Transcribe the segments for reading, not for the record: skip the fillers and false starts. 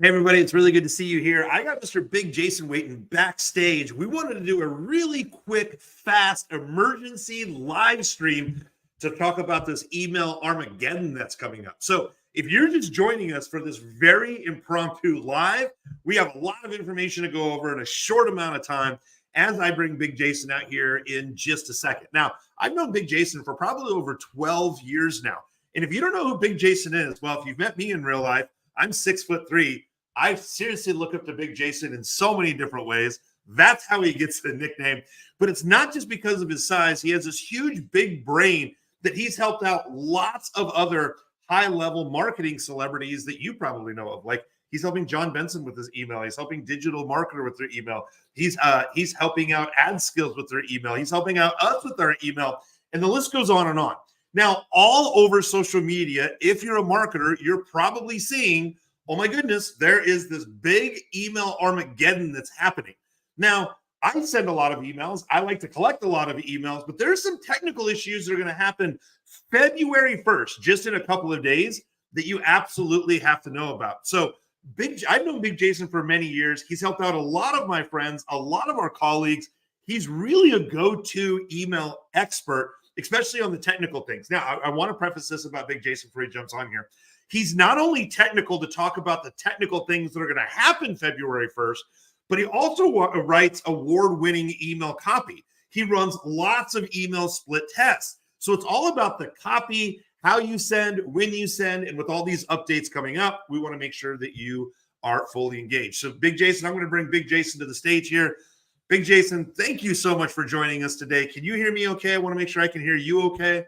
Hey, everybody, it's really good to see you here. I got Mr. Big Jason waiting backstage. We wanted to do a really quick, fast emergency live stream to talk about this email Armageddon that's coming up. So, if you're just joining us for this very impromptu live, we have a lot of information to go over in a short amount of time as I bring Big Jason out here in just a second. Now, I've known Big Jason for probably over 12 years now. And if you don't know who Big Jason is, well, if you've met me in real life, I'm 6'3". I seriously look up to Big Jason in so many different ways. That's how he gets the nickname. But it's not just because of his size. He has this huge, big brain that he's helped out lots of other high-level marketing celebrities that you probably know of. Like he's helping Jon Benson with his email. He's helping digital marketer with their email. He's helping out AdSkills with their email. He's helping out us with our email. And the list goes on and on. Now, all over social media, if you're a marketer, you're probably seeing, oh my goodness, there is this big email Armageddon that's happening. Now, I send a lot of emails. I like to collect a lot of emails, but there's some technical issues that are going to happen February 1st, just in a couple of days, that you absolutely have to know about. So I've known Big Jason for many years. He's helped out a lot of my friends, a lot of our colleagues. He's really a go-to email expert, especially on the technical things. Now, I want to preface this about Big Jason before he jumps on here. He's not only technical to talk about the technical things that are going to happen February 1st, but he also writes award-winning email copy. He runs lots of email split tests. So it's all about the copy, how you send, when you send, and with all these updates coming up, we want to make sure that you are fully engaged. So Big Jason, I'm going to bring Big Jason to the stage here. Big Jason, thank you so much for joining us today. Can you hear me okay? I want to make sure I can hear you okay.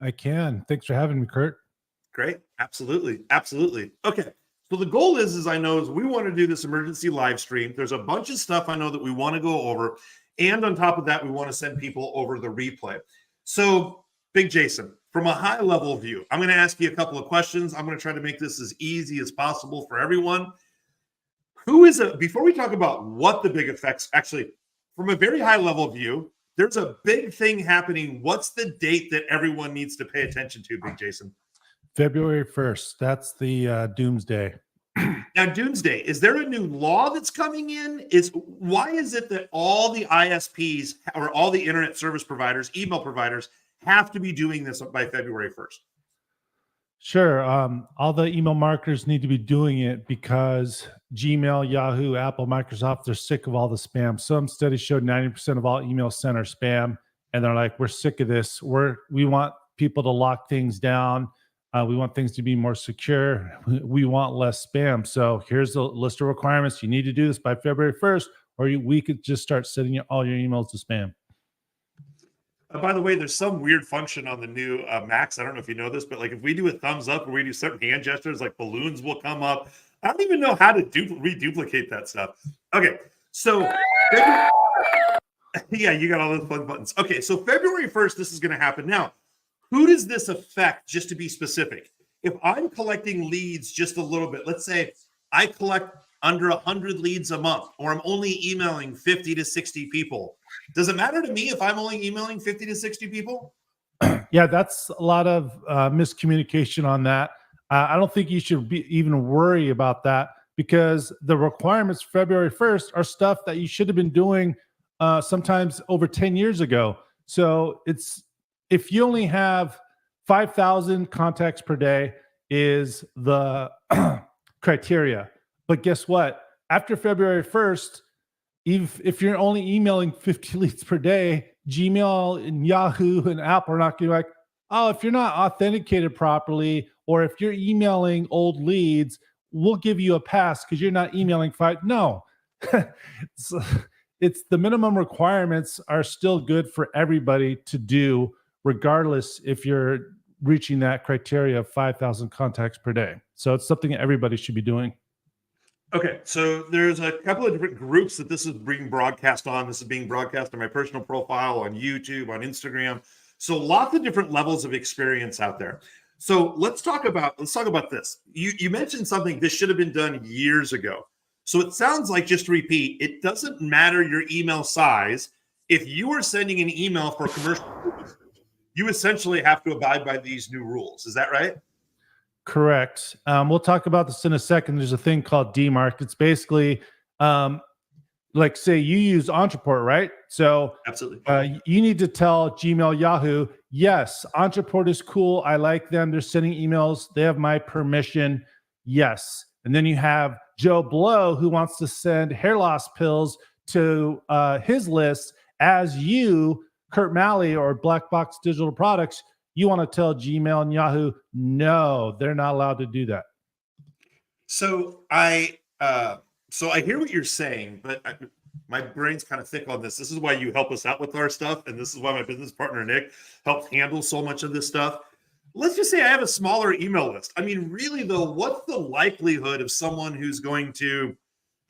I can. Thanks for having me, Kurt. Great. Absolutely. Absolutely. Okay. So the goal is we want to do this emergency live stream. There's a bunch of stuff I know that we want to go over. And on top of that, we want to send people over the replay. So Big Jason, from a high level view, I'm going to ask you a couple of questions. I'm going to try to make this as easy as possible for everyone. Before we talk about what the big effects, actually, from a very high level view, there's a big thing happening. What's the date that everyone needs to pay attention to, Big Jason? February 1st. That's the doomsday. Now, doomsday, is there a new law that's coming in? Why is it that all the ISPs or all the internet service providers, email providers, have to be doing this by February 1st? Sure. All the email marketers need to be doing it because Gmail, Yahoo, Apple, Microsoft, they're sick of all the spam. Some studies showed 90% of all emails sent are spam. And they're like, we're sick of this. We want people to lock things down. We want things to be more secure. We want less spam. So here's the list of requirements. You need to do this by February 1st, or we could just start sending all your emails to spam. By the way, there's some weird function on the new Macs. I don't know if you know this, but like if we do a thumbs up or we do certain hand gestures, like balloons will come up. I don't even know how to reduplicate that stuff. Okay, so yeah, you got all those fun buttons. Okay, so February 1st, this is going to happen. Now, who does this affect, just to be specific? If I'm collecting leads just a little bit, let's say I collect under 100 leads a month, or I'm only emailing 50 to 60 people. Does it matter to me if I'm only emailing 50 to 60 people? Yeah, that's a lot of miscommunication on that. I don't think you should even worry about that because the requirements February 1st are stuff that you should have been doing sometimes over 10 years ago. So if you only have 5,000 contacts per day is the criteria. But guess what? After February 1st, if you're only emailing 50 leads per day, Gmail and Yahoo and Apple are not going to be like, oh, if you're not authenticated properly, or if you're emailing old leads, we'll give you a pass because you're not emailing five. No, it's the minimum requirements are still good for everybody to do, regardless if you're reaching that criteria of 5,000 contacts per day. So it's something everybody should be doing. Okay, so there's a couple of different groups that this is being broadcast on. This is being broadcast on my personal profile, on YouTube, on Instagram. So lots of different levels of experience out there. So let's talk about this. You mentioned something this should have been done years ago. So it sounds like, just to repeat, it doesn't matter your email size. If you are sending an email for commercial purposes, you essentially have to abide by these new rules. Is that right? Correct. We'll talk about this in a second. There's a thing called DMARC. It's basically like say you use Entreport, right? So Absolutely. you need to tell Gmail, Yahoo, yes, Entreport is cool. I like them. They're sending emails. They have my permission. Yes. And then you have Joe Blow who wants to send hair loss pills to his list as you, Kurt Malley or Black Box Digital Products. You want to tell Gmail and Yahoo, no, they're not allowed to do that. So I hear what you're saying, but my brain's kind of thick on this. This is why you help us out with our stuff, and this is why my business partner Nick helps handle so much of this stuff. Let's just say I have a smaller email list. I mean, really though, what's the likelihood of someone who's going to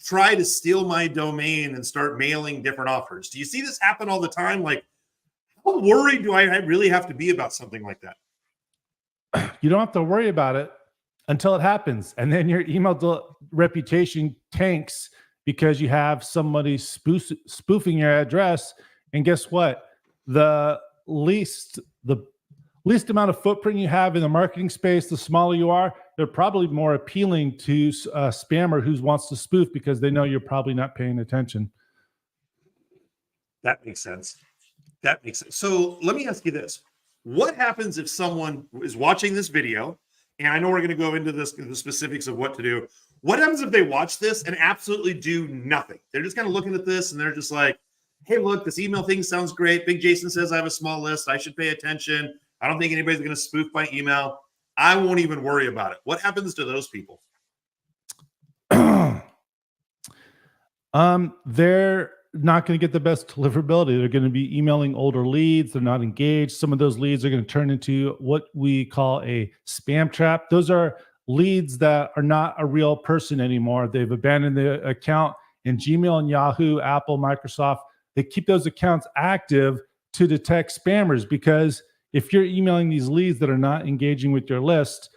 try to steal my domain and start mailing different offers? Do you see this happen all the time? Like, how worried do I really have to be about something like that? You don't have to worry about it until it happens. And then your email reputation tanks because you have somebody spoofing your address. And guess what? The least amount of footprint you have in the marketing space, the smaller you are, they're probably more appealing to a spammer who wants to spoof because they know you're probably not paying attention. That makes sense. That makes sense. So let me ask you this. What happens if someone is watching this video, and I know we're going to go into this, the specifics of what to do. What happens if they watch this and absolutely do nothing? They're just kind of looking at this and they're just like, hey, look, this email thing sounds great. Big Jason says I have a small list. I should pay attention. I don't think anybody's going to spoof my email. I won't even worry about it. What happens to those people? They're not going to get the best deliverability. They're going to be emailing older leads. They're not engaged. Some of those leads are going to turn into what we call a spam trap. Those are leads that are not a real person anymore. They've abandoned the account. And Gmail and Yahoo, Apple, Microsoft, they keep those accounts active to detect spammers, because if you're emailing these leads that are not engaging with your list,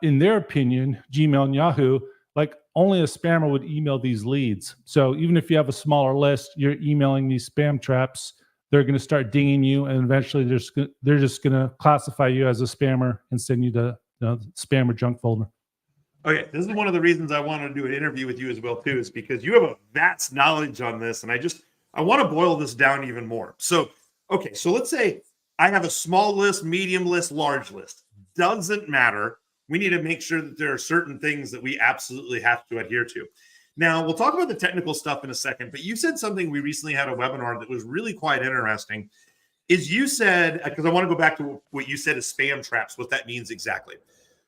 in their opinion, Gmail and Yahoo, like only a spammer would email these leads. So even if you have a smaller list, you're emailing these spam traps, they're going to start dinging you, and eventually they're just going to classify you as a spammer and send you to spam or junk folder. Okay, this is one of the reasons I wanted to do an interview with you as well too, is because you have a vast knowledge on this, and I want to boil this down even more. So, okay, so let's say I have a small list, medium list, large list. Doesn't matter. We need to make sure that there are certain things that we absolutely have to adhere to. Now, we'll talk about the technical stuff in a second, but you said something, we recently had a webinar that was really quite interesting, is you said, because I want to go back to what you said is spam traps, what that means exactly.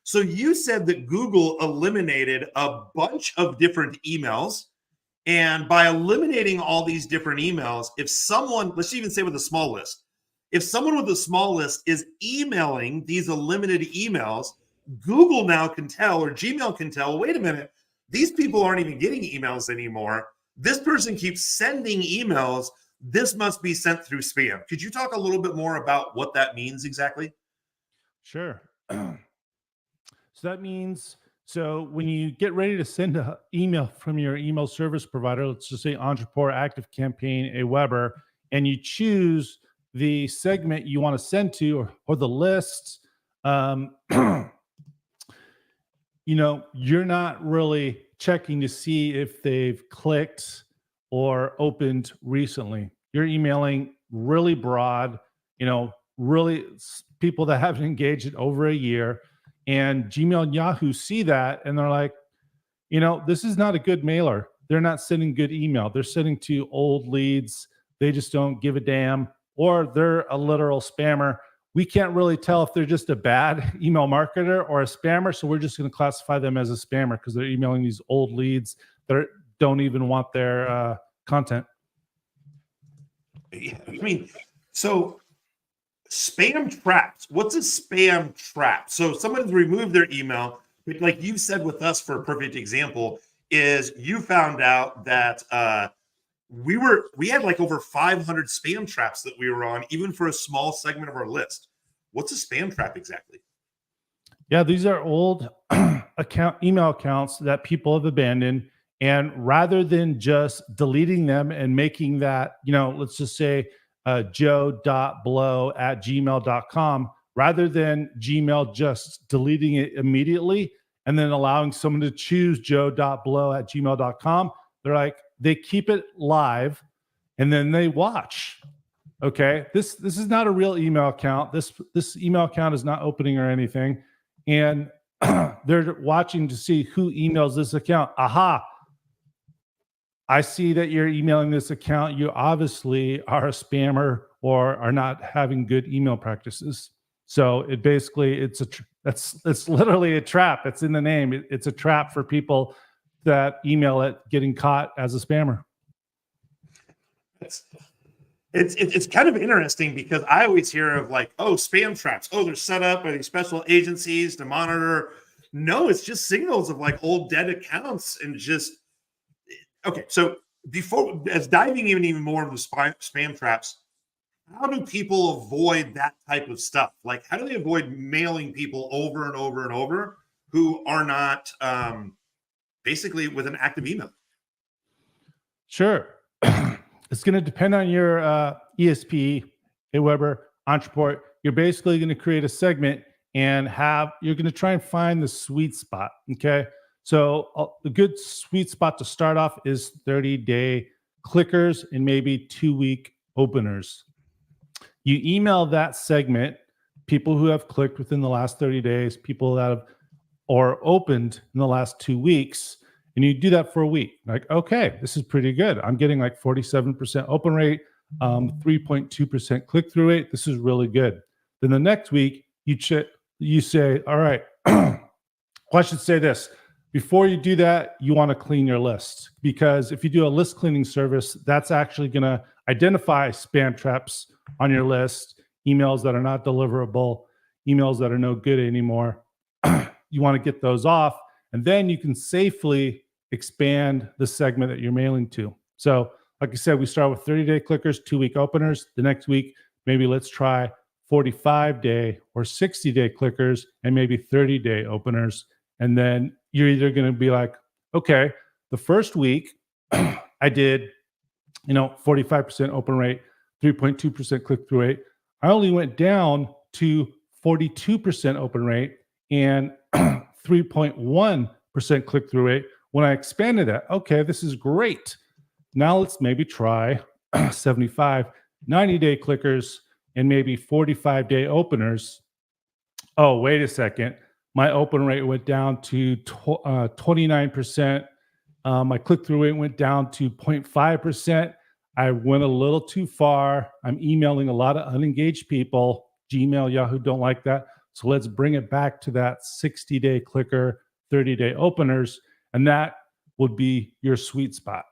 So you said that Google eliminated a bunch of different emails, and by eliminating all these different emails, if someone, let's even say with a small list, if someone with a small list is emailing these eliminated emails, Google now can tell, or Gmail can tell, wait a minute, these people aren't even getting emails anymore. This person keeps sending emails. This must be sent through spam. Could you talk a little bit more about what that means exactly? Sure. So that means, so when you get ready to send an email from your email service provider, let's just say Entreport, ActiveCampaign, Aweber, and you choose the segment you want to send to, or the list, you're not really checking to see if they've clicked or opened recently. You're emailing really broad, really people that haven't engaged in over a year. And Gmail and Yahoo see that, and they're like, this is not a good mailer. They're not sending good email. They're sending to old leads. They just don't give a damn, or they're a literal spammer. We can't really tell if they're just a bad email marketer or a spammer. So we're just going to classify them as a spammer because they're emailing these old leads that don't even want their content. Yeah, I mean, so spam traps. What's a spam trap? So someone's removed their email, but like you said with us, for a perfect example, is you found out that we had like over 500 spam traps that we were on, even for a small segment of our list. What's a spam trap exactly? Yeah, these are old email accounts that people have abandoned. And rather than just deleting them and making that, let's just say joe.blow@gmail.com, rather than Gmail just deleting it immediately and then allowing someone to choose joe.blow@gmail.com. They're like, they keep it live and then they watch. Okay, this is not a real email account. This email account is not opening or anything, and they're watching to see who emails this account. Aha! I see that you're emailing this account. You obviously are a spammer or are not having good email practices. So it basically it's literally a trap. It's in the name. It's a trap for people that email it getting caught as a spammer. It's kind of interesting because I always hear of like, oh, spam traps. Oh, they're set up by these special agencies to monitor. No, it's just signals of like old dead accounts and just okay. So before as diving even more into the spam traps, how do people avoid that type of stuff? Like, how do they avoid mailing people over and over and over who are not basically with an active email? Sure. It's going to depend on your ESP, Aweber, Entreport. You're basically going to create a segment and you're going to try and find the sweet spot. Okay. So the good sweet spot to start off is 30-day clickers and maybe 2-week openers. You email that segment, people who have clicked within the last 30 days, people that have or opened in the last 2 weeks, and you do that for a week. Like, okay, this is pretty good. I'm getting like 47% open rate, 3.2% click-through rate. This is really good. Then the next week, you say, all right, well, I should say this. Before you do that, you want to clean your list, because if you do a list cleaning service, that's actually going to identify spam traps on your list, emails that are not deliverable, emails that are no good anymore. You want to get those off, and then you can safely expand the segment that you're mailing to. So like I said, we start with 30-day clickers, 2-week openers. The next week, maybe let's try 45-day or 60-day clickers and maybe 30-day openers. And then you're either going to be like, okay, the first week I did, 45% open rate, 3.2% click-through rate. I only went down to 42% open rate and 3.1% click-through rate. When I expanded that, okay, this is great. Now let's maybe try 75, 90-day clickers and maybe 45-day openers. Oh, wait a second. My open rate went down to 29%. My click-through rate went down to 0.5%. I went a little too far. I'm emailing a lot of unengaged people. Gmail, Yahoo don't like that. So let's bring it back to that 60-day clicker, 30-day openers, and that would be your sweet spot.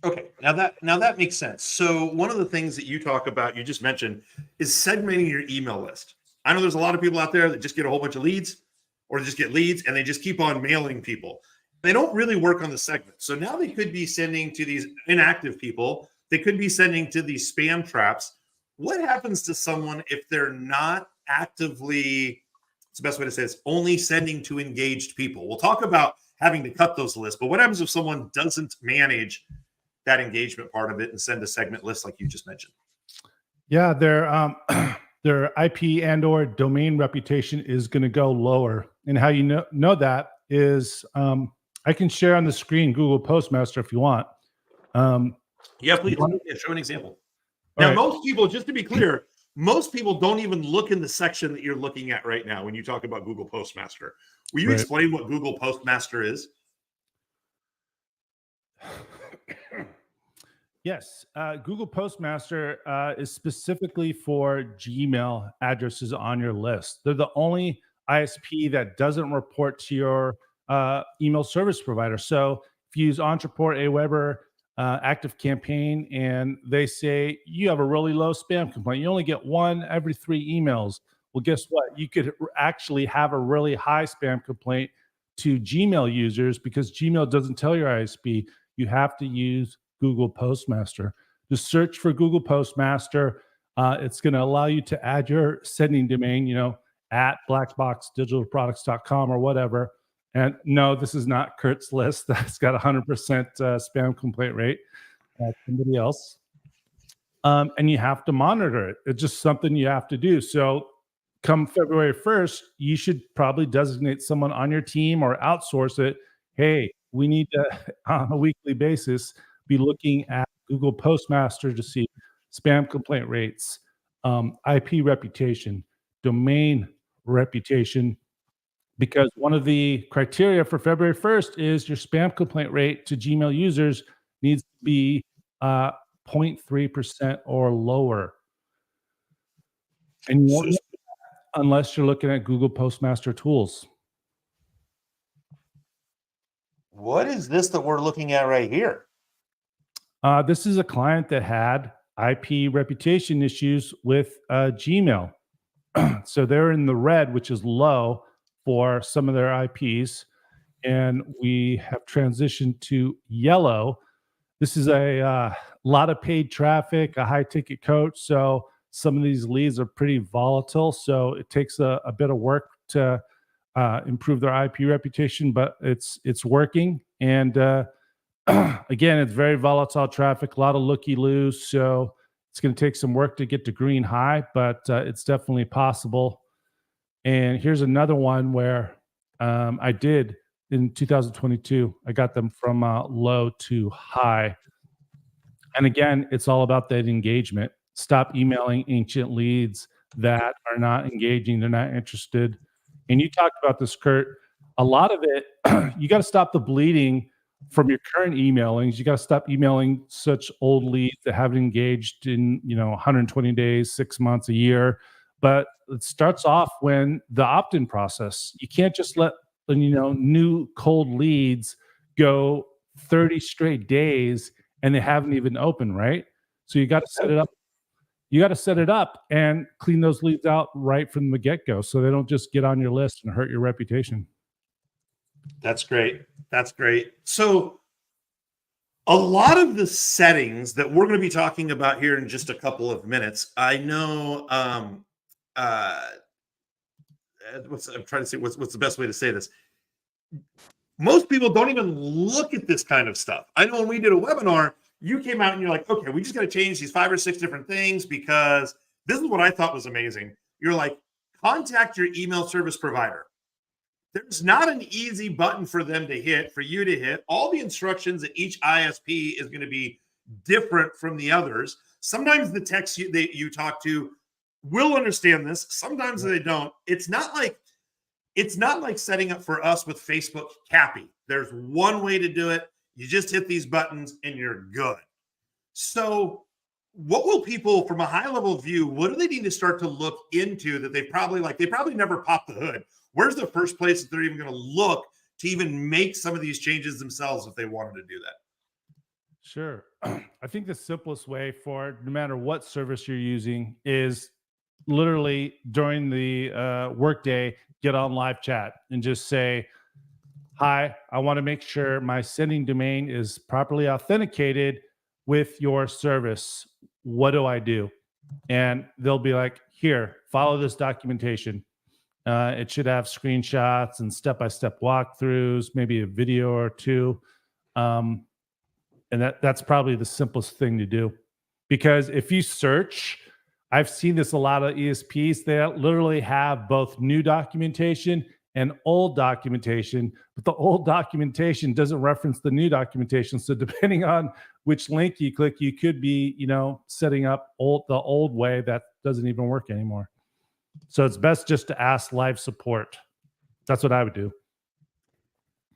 Okay, now that makes sense. So one of the things that you talk about, you just mentioned, is segmenting your email list. I know there's a lot of people out there that just get a whole bunch of leads, or they just get leads and they just keep on mailing people. They don't really work on the segment. So now they could be sending to these inactive people. They could be sending to these spam traps. What happens to someone if they're not actively, it's the best way to say this, only sending to engaged people? We'll talk about having to cut those lists, but what happens if someone doesn't manage that engagement part of it and send a segment list like you just mentioned? Yeah, their IP and or domain reputation is going to go lower. And how you know that is, I can share on the screen Google Postmaster if you want. Yeah, please. Yeah, show an example. Now, most people, just to be clear, most people don't even look in the section that you're looking at right now when you talk about Google Postmaster. Will you explain what Google Postmaster is? Yes, Google Postmaster is specifically for Gmail addresses on your list. They're the only ISP that doesn't report to your email service provider. So if you use Entreport, Aweber, Active Campaign, and they say you have a really low spam complaint, you only get one every 3 emails. Well, guess what? You could actually have a really high spam complaint to Gmail users because Gmail doesn't tell your ISP. You have to use Google Postmaster. Just search for Google Postmaster. It's going to allow you to add your sending domain, at blackboxdigitalproducts.com or whatever. And no, this is not Kurt's list. That's got 100% spam complaint rate. That's somebody else. And you have to monitor it. It's just something you have to do. So come February 1st, you should probably designate someone on your team or outsource it. Hey, we need to, on a weekly basis, be looking at Google Postmaster to see spam complaint rates, IP reputation, domain reputation, because one of the criteria for February 1st is your spam complaint rate to Gmail users needs to be 0.3% or lower. And you won't know unless you're looking at Google Postmaster tools. What is this that we're looking at right here? This is a client that had IP reputation issues with Gmail. So they're in the red, which is low for some of their IPs. And we have transitioned to yellow. This is a lot of paid traffic, a high ticket coach. So some of these leads are pretty volatile. So it takes a bit of work to improve their IP reputation, but it's working. And again, it's very volatile traffic, a lot of looky-loos. So it's going to take some work to get to green high, but it's definitely possible. And here's another one where I did in 2022. I got them from low to high. And again, it's all about that engagement. Stop emailing ancient leads that are not engaging, they're not interested. And you talked about this, Kurt. A lot of it, you got to stop the bleeding from your current emailings. You got to stop emailing such old leads that haven't engaged in 120 days, 6 months, a year. But it starts off when the opt-in process. You can't just let new cold leads go 30 straight days and they haven't even opened, right? So you got to set it up. You got to set it up and clean those leads out right from the get-go so they don't just get on your list and hurt your reputation. That's great. That's great. So a lot of the settings that we're going to be talking about here in just a couple of minutes, I know I'm trying to say what's the best way to say this. Most people don't even look at this kind of stuff. I know when we did a webinar, you came out and you're like, okay, we just got to change these 5 or 6 different things because this is what I thought was amazing. You're like, contact your email service provider. There's not an easy button for them to hit, for you to hit. All the instructions at each ISP is going to be different from the others. Sometimes the techs you talk to will understand this. Sometimes they don't. It's not like setting up for us with Facebook Cappy. There's one way to do it. You just hit these buttons and you're good. So what will people, from a high level view, what do they need to start to look into that they probably never popped the hood? Where's the first place that they're even going to look to even make some of these changes themselves if they wanted to do that? Sure. I think the simplest way for no matter what service you're using is literally during the workday, get on live chat and just say, hi, I want to make sure my sending domain is properly authenticated with your service. What do I do? And they'll be like, here, follow this documentation. It should have screenshots and step-by-step walkthroughs, maybe a video or two. And that's probably the simplest thing to do. Because if you search, I've seen this a lot of ESPs, they literally have both new documentation and old documentation, but the old documentation doesn't reference the new documentation. So depending on which link you click, you could be, setting up the old way that doesn't even work anymore. So it's best just to ask live support. That's what I would do.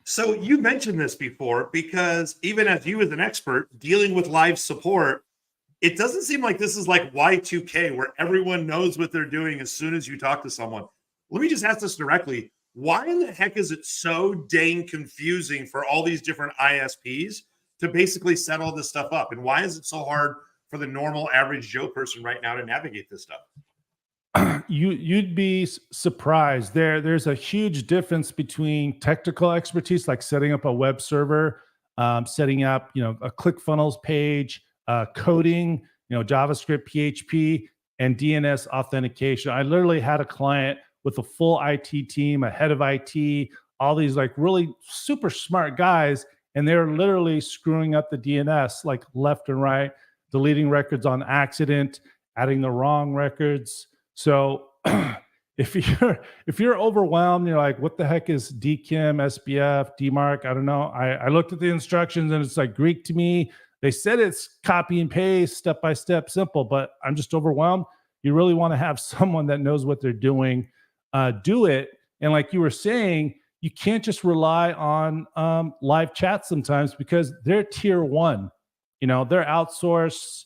So you mentioned this before, because even as you as an expert dealing with live support, it doesn't seem like this is like Y2K where everyone knows what they're doing as soon as you talk to someone. Let me just ask this directly. Why in the heck is it so dang confusing for all these different ISPs to basically set all this stuff up? And why is it so hard for the normal average Joe person right now to navigate this stuff? You'd be surprised. There's a huge difference between technical expertise, like setting up a web server, setting up a ClickFunnels page, coding, JavaScript, PHP, and DNS authentication. I literally had a client with a full IT team, a head of IT, all these like really super smart guys, and they're literally screwing up the DNS like left and right deleting records on accident, adding the wrong records. So if you're overwhelmed, you're like, what the heck is DKIM, SBF, DMARC? I don't know. I looked at the instructions and it's like Greek to me. They said it's copy and paste, step by step, simple, but I'm just overwhelmed. You really want to have someone that knows what they're doing do it. And like you were saying, you can't just rely on live chat sometimes because they're tier one. They're outsourced.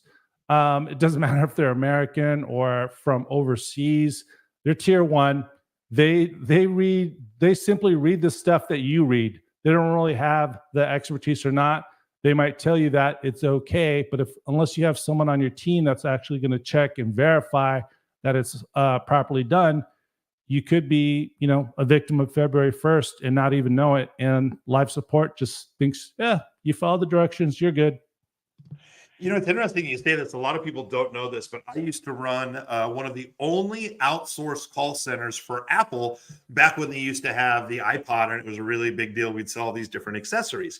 It doesn't matter if they're American or from overseas. They're tier one. They simply read the stuff that you read. They don't really have the expertise or not. They might tell you that it's okay, but unless you have someone on your team that's actually going to check and verify that it's properly done, you could be, a victim of February 1st and not even know it. And live support just thinks, yeah, you follow the directions, you're good. It's interesting you say this. A lot of people don't know this, but I used to run one of the only outsourced call centers for Apple back when they used to have the iPod, and it was a really big deal. We'd sell all these different accessories.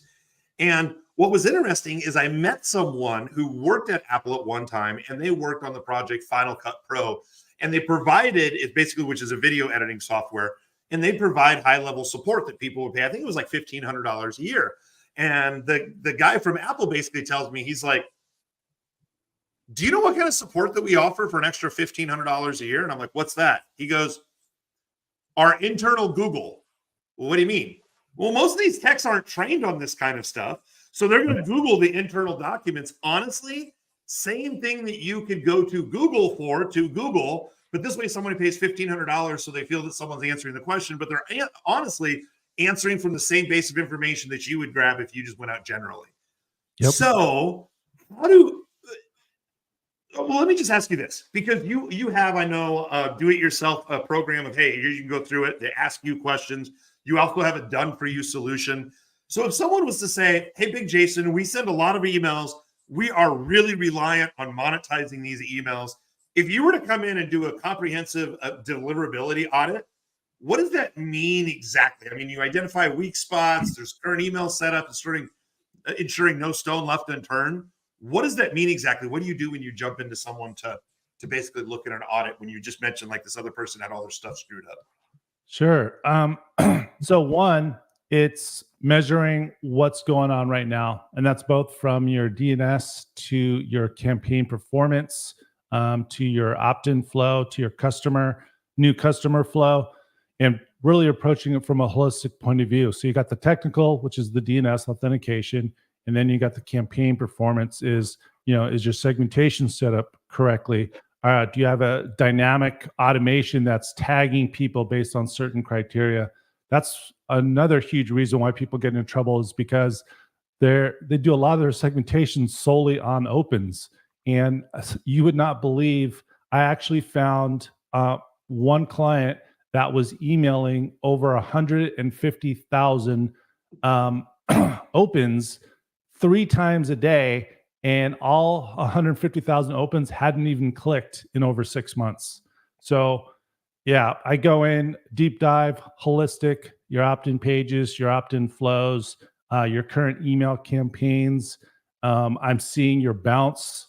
And what was interesting is I met someone who worked at Apple at one time, and they worked on the project Final Cut Pro. And they provided it basically, which is a video editing software, and they provide high-level support that people would pay. I think it was like $1,500 a year. And the guy from Apple basically tells me, he's like, do you know what kind of support that we offer for an extra $1,500 a year? And I'm like, what's that? He goes, our internal Google. Well, what do you mean? Well, most of these techs aren't trained on this kind of stuff. So they're going to Google the internal documents. Honestly, same thing that you could go to Google to Google, but this way somebody pays $1,500 so they feel that someone's answering the question, but they're honestly answering from the same base of information that you would grab if you just went out generally. Yep. So well, let me just ask you this, because you have, I know, do-it-yourself program of, hey, you can go through it. They ask you questions. You also have a done-for-you solution. So if someone was to say, hey, Big Jason, we send a lot of emails. We are really reliant on monetizing these emails. If you were to come in and do a comprehensive deliverability audit, what does that mean exactly? I mean, you identify weak spots. There's current email setup, ensuring no stone left unturned. What does that mean exactly? What do you do when you jump into someone to basically look at an audit when you just mentioned like this other person had all their stuff screwed up? Sure. So one, it's measuring what's going on right now. And that's both from your DNS to your campaign performance, to your opt-in flow, to your new customer flow, and really approaching it from a holistic point of view. So you got the technical, which is the DNS authentication. And then you got the campaign performance is your segmentation set up correctly? Do you have a dynamic automation that's tagging people based on certain criteria? That's another huge reason why people get in trouble, is because they do a lot of their segmentation solely on opens. And you would not believe, I actually found one client that was emailing over 150,000 opens 3 times a day, and all 150,000 opens hadn't even clicked in over 6 months. So yeah, I go in, deep dive, holistic, your opt-in pages, your opt-in flows, your current email campaigns. I'm seeing your bounce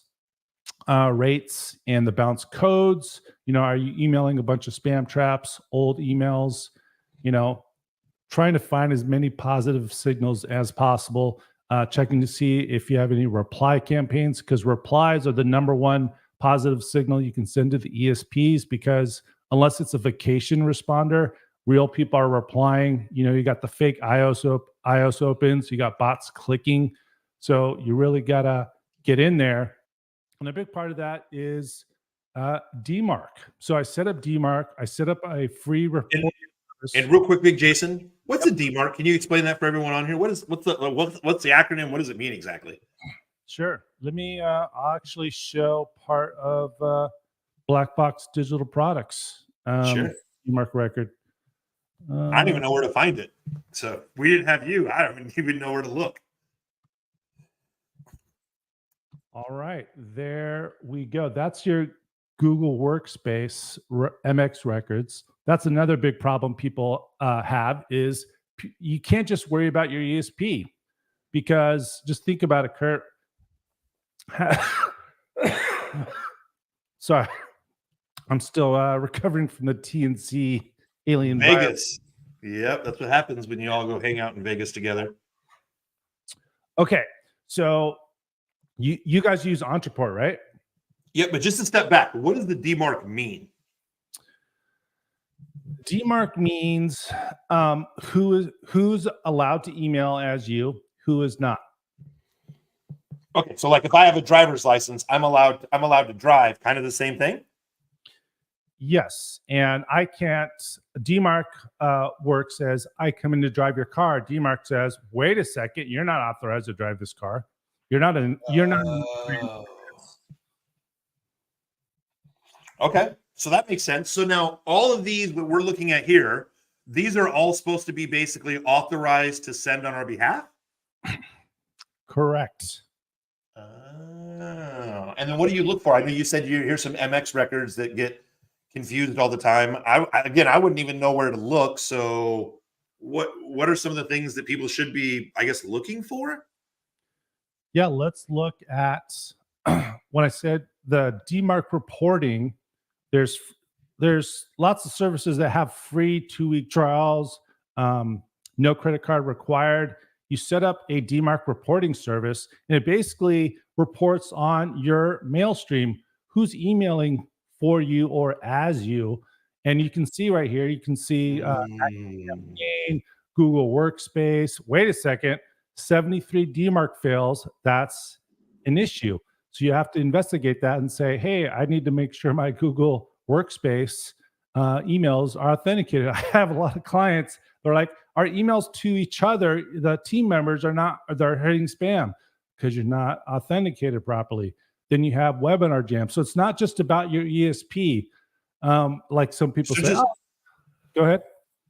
rates and the bounce codes. Are you emailing a bunch of spam traps, old emails? Trying to find as many positive signals as possible. Checking to see if you have any reply campaigns, because replies are the number one positive signal you can send to the ESPs, because unless it's a vacation responder, real people are replying. You got the fake iOS opens, you got bots clicking. So you really got to get in there. And a big part of that is DMARC. So I set up DMARC. I set up a free report. And real quick, Big Jason, what's a DMARC? Can you explain that for everyone on here? What's the acronym? What does it mean exactly? Sure. Let me. I'll actually show part of Black Box Digital Products. Sure. DMARC record. I don't even know where to find it. So we didn't have you. I don't even know where to look. All right, there we go. That's your Google Workspace MX records. That's another big problem people have, is you can't just worry about your ESP, because just think about it, Kurt. Sorry, I'm still recovering from the TNC alien virus. Vegas. Yep, that's what happens when you all go hang out in Vegas together. Okay, so you guys use Entreport, right? Yep, but just a step back. What does the DMARC mean? DMARC means who's allowed to email as you, who is not. Okay, so like if I have a driver's license, I'm allowed to drive. Kind of the same thing. Yes, and I can't. DMARC works as I come in to drive your car. DMARC says, "Wait a second, you're not authorized to drive this car. You're not in. You're not." Okay, so that makes sense. So now all of these that we're looking at here, these are all supposed to be basically authorized to send on our behalf. Correct. And then what do you look for? I know you said you hear some MX records that get confused all the time. I wouldn't even know where to look. So what are some of the things that people should be, I guess, looking for? Yeah, let's look at when I said the DMARC reporting. There's lots of services that have free 2-week trials, no credit card required. You set up a DMARC reporting service, and it basically reports on your mail stream, who's emailing for you or as you. And you can see right here, you can see Google Workspace. Wait a second, 73 DMARC fails. That's an issue. So you have to investigate that and say, hey, I need to make sure my Google Workspace emails are authenticated. I have a lot of clients. They're like, our emails to each other, the team members they're hitting spam because you're not authenticated properly. Then you have webinar jam. So it's not just about your ESP. Like some people say, go ahead.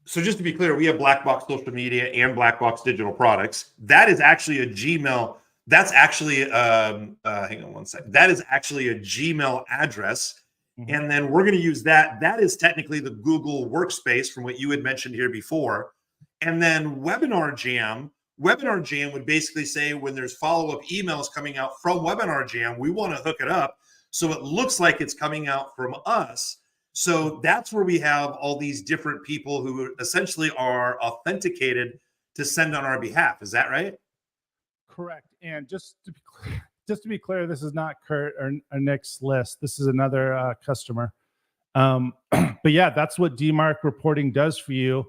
So just to be clear, we have Black Box Social Media and Black Box Digital Products. That is actually a Gmail. That's actually, hang on one second. That is actually a Gmail address. Mm-hmm. And then we're going to use that. That is technically the Google Workspace from what you had mentioned here before. And then Webinar Jam would basically say when there's follow-up emails coming out from Webinar Jam, we want to hook it up so it looks like it's coming out from us. So that's where we have all these different people who essentially are authenticated to send on our behalf. Is that right? Correct. And just to be clear, this is not Kurt or Nick's list. This is another customer. But yeah, that's what DMARC reporting does for you.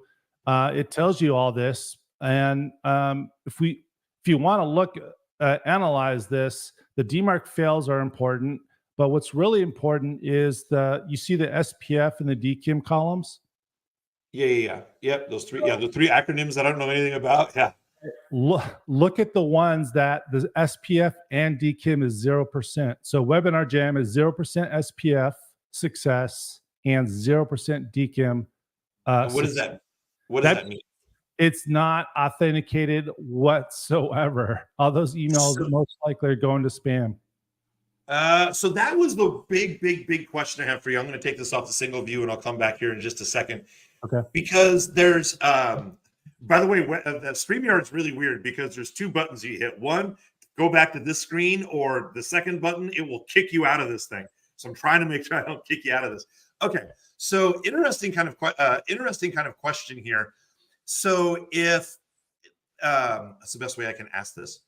It tells you all this. And if you want to look, analyze this, the DMARC fails are important. But what's really important is you see the SPF and the DKIM columns. Yeah. Yep. Those three. Yeah, the three acronyms I don't know anything about. Yeah. Look at the ones that the SPF and DKIM is 0%. So Webinar Jam is 0% SPF success and 0% DKIM. What is that? What does that mean? It's not authenticated whatsoever. All those emails most likely are going to spam. So that was the big question I have for you. I'm going to take this off the single view and I'll come back here in just a second. Okay. Because there's, by the way, the StreamYard's really weird because there's two buttons you hit. One, go back to this screen, or the second button, it will kick you out of this thing. So I'm trying to make sure I don't kick you out of this. Okay. So interesting kind of question here. So if that's the best way I can ask this.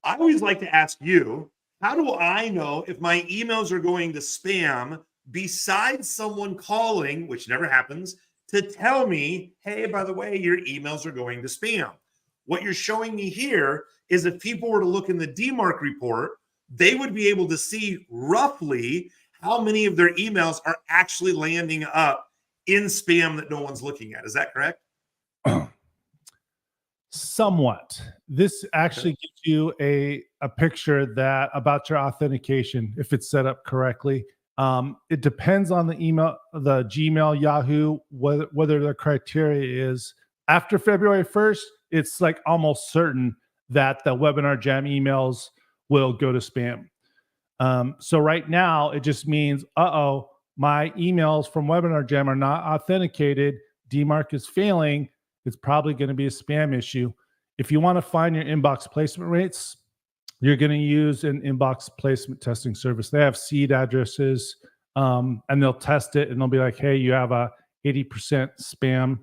I always like to ask you, how do I know if my emails are going to spam besides someone calling, which never happens, to tell me, hey, by the way, your emails are going to spam? What you're showing me here is if people were to look in the DMARC report, they would be able to see roughly how many of their emails are actually landing up in spam that no one's looking at. Is that correct? Somewhat. This actually gives you a picture about your authentication if it's set up correctly. It depends on the email, the Gmail, Yahoo, whether the criteria is after February 1st, it's like almost certain that the Webinar Jam emails will go to spam. So right now it just means, my emails from Webinar Jam are not authenticated. DMARC is failing. It's probably going to be a spam issue. If you want to find your inbox placement rates, you're going to use an inbox placement testing service. They have seed addresses, and they'll test it, and they'll be like, hey, you have a 80% spam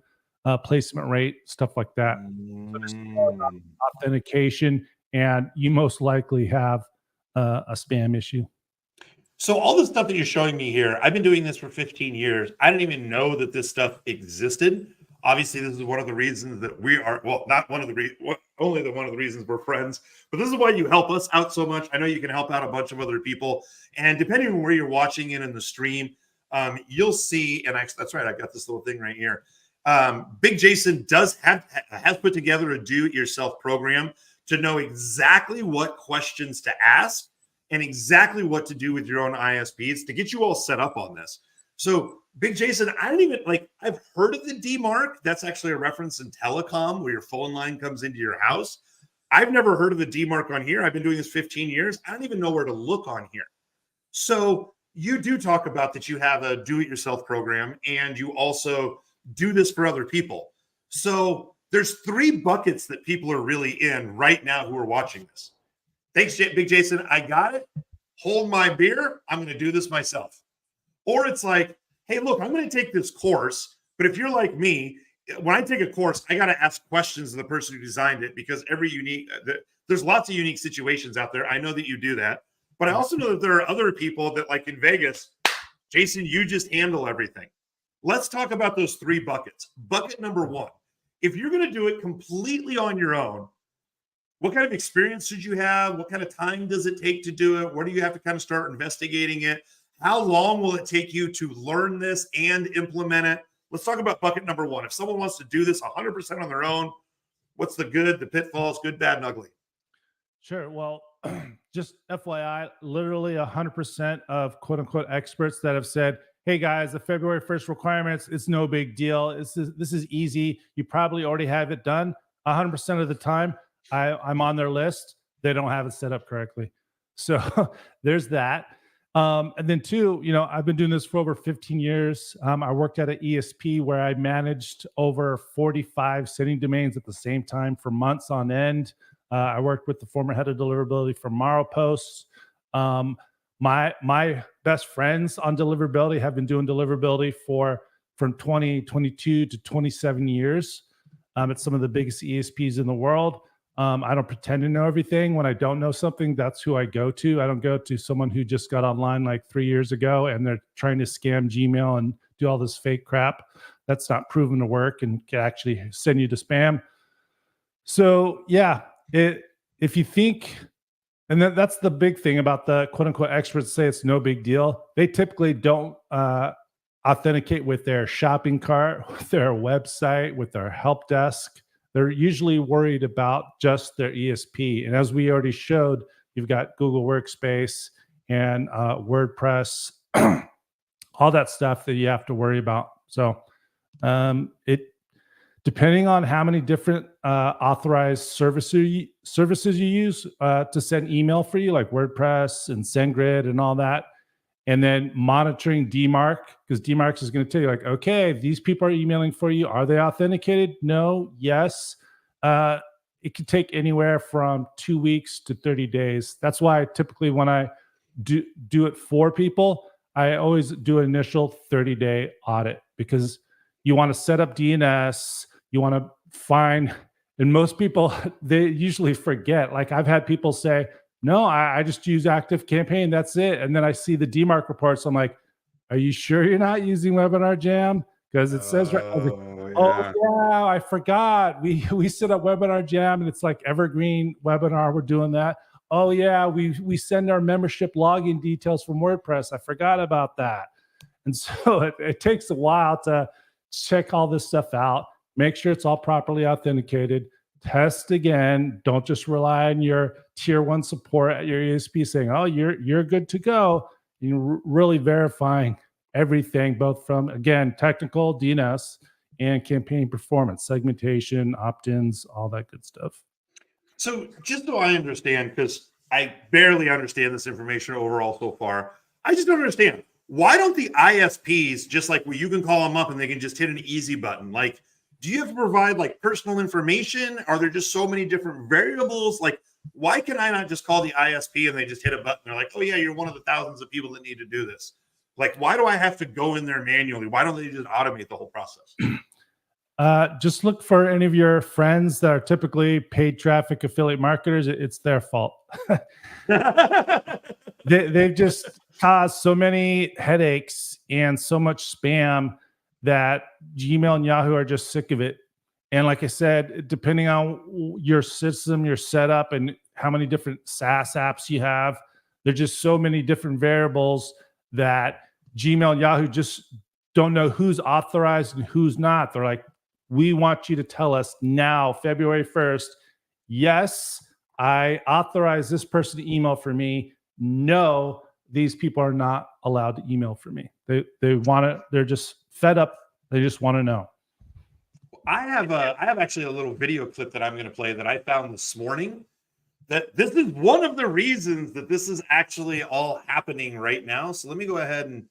placement rate, stuff like that. So just authentication, and you most likely have a spam issue. So all the stuff that you're showing me here, I've been doing this for 15 years. I didn't even know that this stuff existed. Obviously, this is one of the reasons that we are, well, not one of the reasons, only one of the reasons we're friends, but this is why you help us out so much. I know you can help out a bunch of other people. And depending on where you're watching it in the stream, you'll see, and that's right, I got this little thing right here. Big Jason has put together a do-it-yourself program to know exactly what questions to ask and exactly what to do with your own ISPs to get you all set up on this. So Big Jason, I don't even I've heard of the DMARC. That's actually a reference in telecom where your phone line comes into your house. I've never heard of the DMARC on here. I've been doing this 15 years. I don't even know where to look on here. So you do talk about that you have a do-it-yourself program and you also do this for other people. So there's 3 buckets that people are really in right now who are watching this. Thanks, Big Jason. I got it. Hold my beer. I'm going to do this myself. Or it's like, hey, look, I'm going to take this course. But if you're like me, when I take a course, I got to ask questions of the person who designed it because there's lots of unique situations out there. I know that you do that. But I also know that there are other people that, like in Vegas, Jason, you just handle everything. Let's talk about those 3 buckets. Bucket number 1, if you're going to do it completely on your own, what kind of experience should you have? What kind of time does it take to do it? Where do you have to kind of start investigating it? How long will it take you to learn this and implement it? Let's talk about bucket number 1. If someone wants to do this 100% on their own, what's the good, the pitfalls, good, bad, and ugly? Sure. Well, just FYI, literally 100% of quote unquote experts that have said, hey guys, the February 1st requirements, it's no big deal. This is easy. You probably already have it done. 100% of the time, I'm on their list. They don't have it set up correctly. So there's that. And then 2, I've been doing this for over 15 years. I worked at an ESP where I managed over 45 sending domains at the same time for months on end. I worked with the former head of deliverability for Maropost. My best friends on deliverability have been doing deliverability from 2022 to 27 years. At some of the biggest ESPs in the world. I don't pretend to know everything. When I don't know something, that's who I go to. I don't go to someone who just got online like 3 years ago and they're trying to scam Gmail and do all this fake crap. That's not proven to work and can actually send you to spam. So yeah, if you think, and that's the big thing about the quote unquote experts say it's no big deal. They typically don't authenticate with their shopping cart, with their website, with their help desk. They're usually worried about just their ESP. And as we already showed, you've got Google Workspace and WordPress, all that stuff that you have to worry about. So depending on how many different authorized services you use to send email for you, like WordPress and SendGrid and all that, and then monitoring DMARC, because DMARC is going to tell you like, okay, these people are emailing for you. Are they authenticated? No, yes. It could take anywhere from 2 weeks to 30 days. That's why typically when I do it for people, I always do an initial 30-day audit because you want to set up DNS. You want to find, and most people, they usually forget. Like I've had people say, no, I just use ActiveCampaign. That's it. And then I see the DMARC reports. I'm like, are you sure you're not using Webinar Jam? Because it says right. I was like, oh yeah, I forgot. We set up Webinar Jam and it's like evergreen webinar. We're doing that. Oh yeah, we send our membership login details from WordPress. I forgot about that. And so it takes a while to check all this stuff out, make sure it's all properly authenticated. Test again. Don't just rely on your tier 1 support at your ESP saying, oh, you're good to go. You're really verifying everything, both from, again, technical DNS and campaign performance, segmentation, opt-ins, all that good stuff. So just so I understand, because I barely understand this information overall so far, I just don't understand. Why don't the ISPs, just like where you can call them up and they can just hit an easy button, like, Do you have to provide like personal information? Are there just so many different variables? Like, why can I not just call the ISP and they just hit a button? They're like, oh yeah, you're one of the thousands of people that need to do this. Like, why do I have to go in there manually? Why don't they just automate the whole process? Just look for any of your friends that are typically paid traffic affiliate marketers. It's their fault. They've just caused so many headaches and so much spam that Gmail and Yahoo are just sick of it. And like I said, depending on your system, your setup, and how many different SaaS apps you have, there's just so many different variables that Gmail and Yahoo just don't know who's authorized and who's not. They're like, we want you to tell us now, February 1st, yes, I authorize this person to email for me. No, these people are not allowed to email for me. They want to, they're just fed up. They just want to know. I have actually a little video clip that I'm going to play that I found this morning. That this is one of the reasons that this is actually all happening right now. So let me go ahead and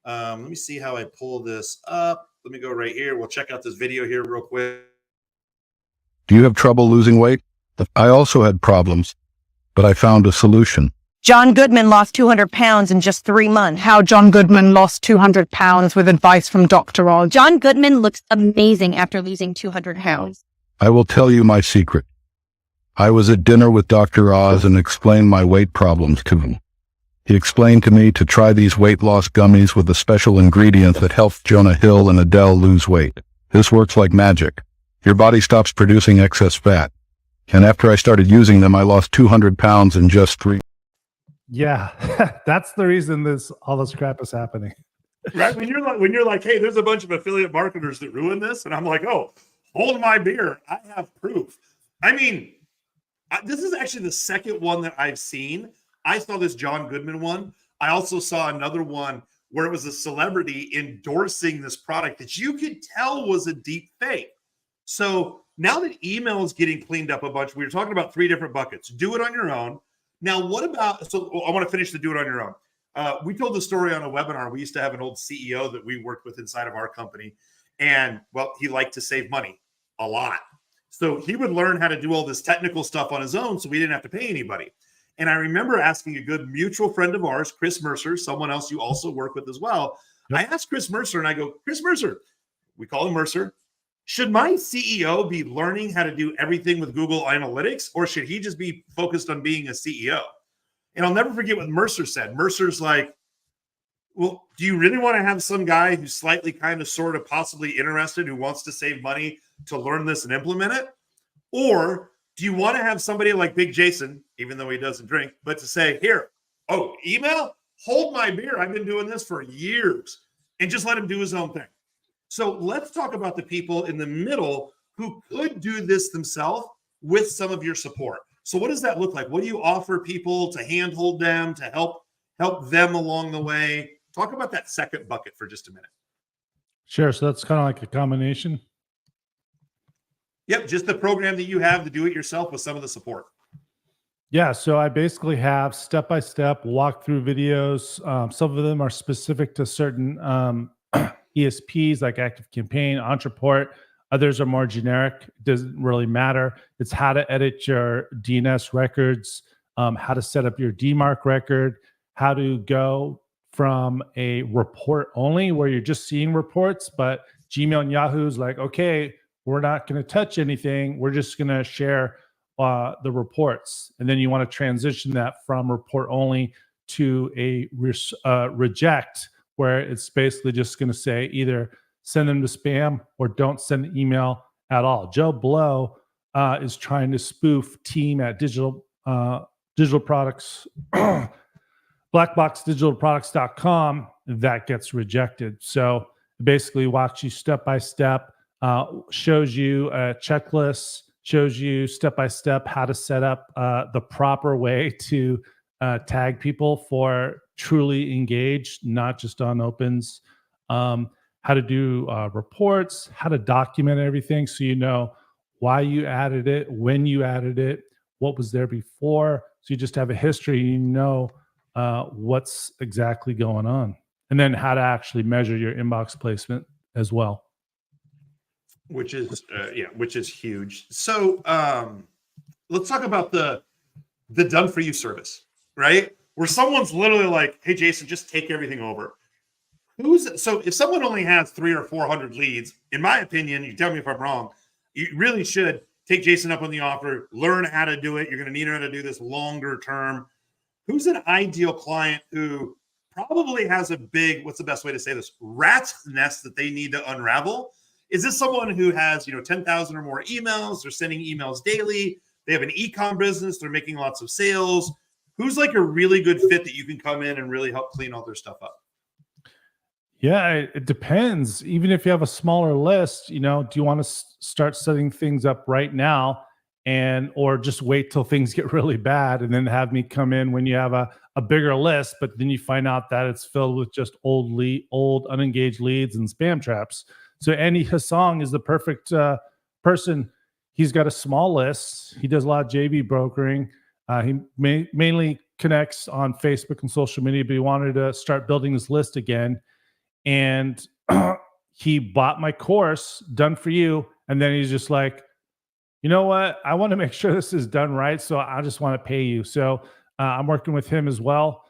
let me see how I pull this up. Let me go right here. We'll check out this video here real quick. Do you have trouble losing weight? I also had problems, but I found a solution. Jon Goodman lost 200 pounds in just 3 months. How Jon Goodman lost 200 pounds with advice from Dr. Oz. Jon Goodman looks amazing after losing 200 pounds. I will tell you my secret. I was at dinner with Dr. Oz and explained my weight problems to him. He explained to me to try these weight loss gummies with a special ingredient that helps Jonah Hill and Adele lose weight. This works like magic. Your body stops producing excess fat. And after I started using them, I lost 200 pounds in just 3. Yeah, that's the reason all this crap is happening. Right? When you're like, hey, there's a bunch of affiliate marketers that ruin this, and I'm like, oh, hold my beer. I have proof. I mean, this is actually the second one that I've seen. I saw this Jon Goodman one. I also saw another one where it was a celebrity endorsing this product that you could tell was a deep fake. So now that email is getting cleaned up a bunch, we were talking about 3 different buckets. Do it on your own. Now, what about, so I want to finish the do it on your own. We told the story on a webinar. We used to have an old CEO that we worked with inside of our company. And, well, he liked to save money a lot. So he would learn how to do all this technical stuff on his own so we didn't have to pay anybody. And I remember asking a good mutual friend of ours, Chris Mercer, someone else you also work with as well. Yep. I asked Chris Mercer and I go, Chris Mercer, we call him Mercer. Should my CEO be learning how to do everything with Google Analytics, or should he just be focused on being a CEO? And I'll never forget what Mercer said. Mercer's like, well, do you really want to have some guy who's slightly kind of sort of possibly interested who wants to save money to learn this and implement it? Or do you want to have somebody like Big Jason, even though he doesn't drink, but to say, here, oh, email, hold my beer. I've been doing this for years, and just let him do his own thing. So let's talk about the people in the middle who could do this themselves with some of your support. So what does that look like? What do you offer people to handhold them, to help them along the way? Talk about that second bucket for just a minute. Sure. So that's kind of like a combination. Yep. Just the program that you have to do it yourself with some of the support. Yeah. So I basically have step-by-step walkthrough videos. Some of them are specific to certain ESPs like ActiveCampaign, Entreport. Others are more generic. It doesn't really matter. It's how to edit your DNS records, how to set up your DMARC record, how to go from a report only where you're just seeing reports, but Gmail and Yahoo's like, okay, we're not going to touch anything. We're just going to share the reports. And then you want to transition that from report only to a reject, where it's basically just going to say either send them to spam or don't send the email at all. Joe Blow is trying to spoof team at digital products, blackboxdigitalproducts.com. That gets rejected. So basically walks you step by step, shows you a checklist, shows you step by step how to set up the proper way to tag people for truly engaged, not just on opens, how to do reports, how to document everything so you know why you added it, when you added it, what was there before. So you just have a history, you know what's exactly going on. And then how to actually measure your inbox placement as well. which is huge. So let's talk about the done for you service, right? Where someone's literally like, hey Jason, just take everything over. So if someone only has 300 or 400 leads, in my opinion, you tell me if I'm wrong, you really should take Jason up on the offer, learn how to do it. You're going to need how to do this longer term. Who's an ideal client who probably has a big, what's the best way to say this, rat's nest that they need to unravel? Is this someone who has, 10,000 or more emails? They're sending emails daily. They have an e-com business. They're making lots of sales. Who's like a really good fit that you can come in and really help clean all their stuff up? Yeah, it depends. Even if you have a smaller list, do you want to start setting things up right now or just wait till things get really bad and then have me come in when you have a bigger list, but then you find out that it's filled with just old unengaged leads and spam traps. So Andy Hassong is the perfect person. He's got a small list. He does a lot of JV brokering. He mainly connects on Facebook and social media, but he wanted to start building this list again. And he bought my course, Done for You. And then he's just like, you know what? I want to make sure this is done right. So I just want to pay you. So I'm working with him as well.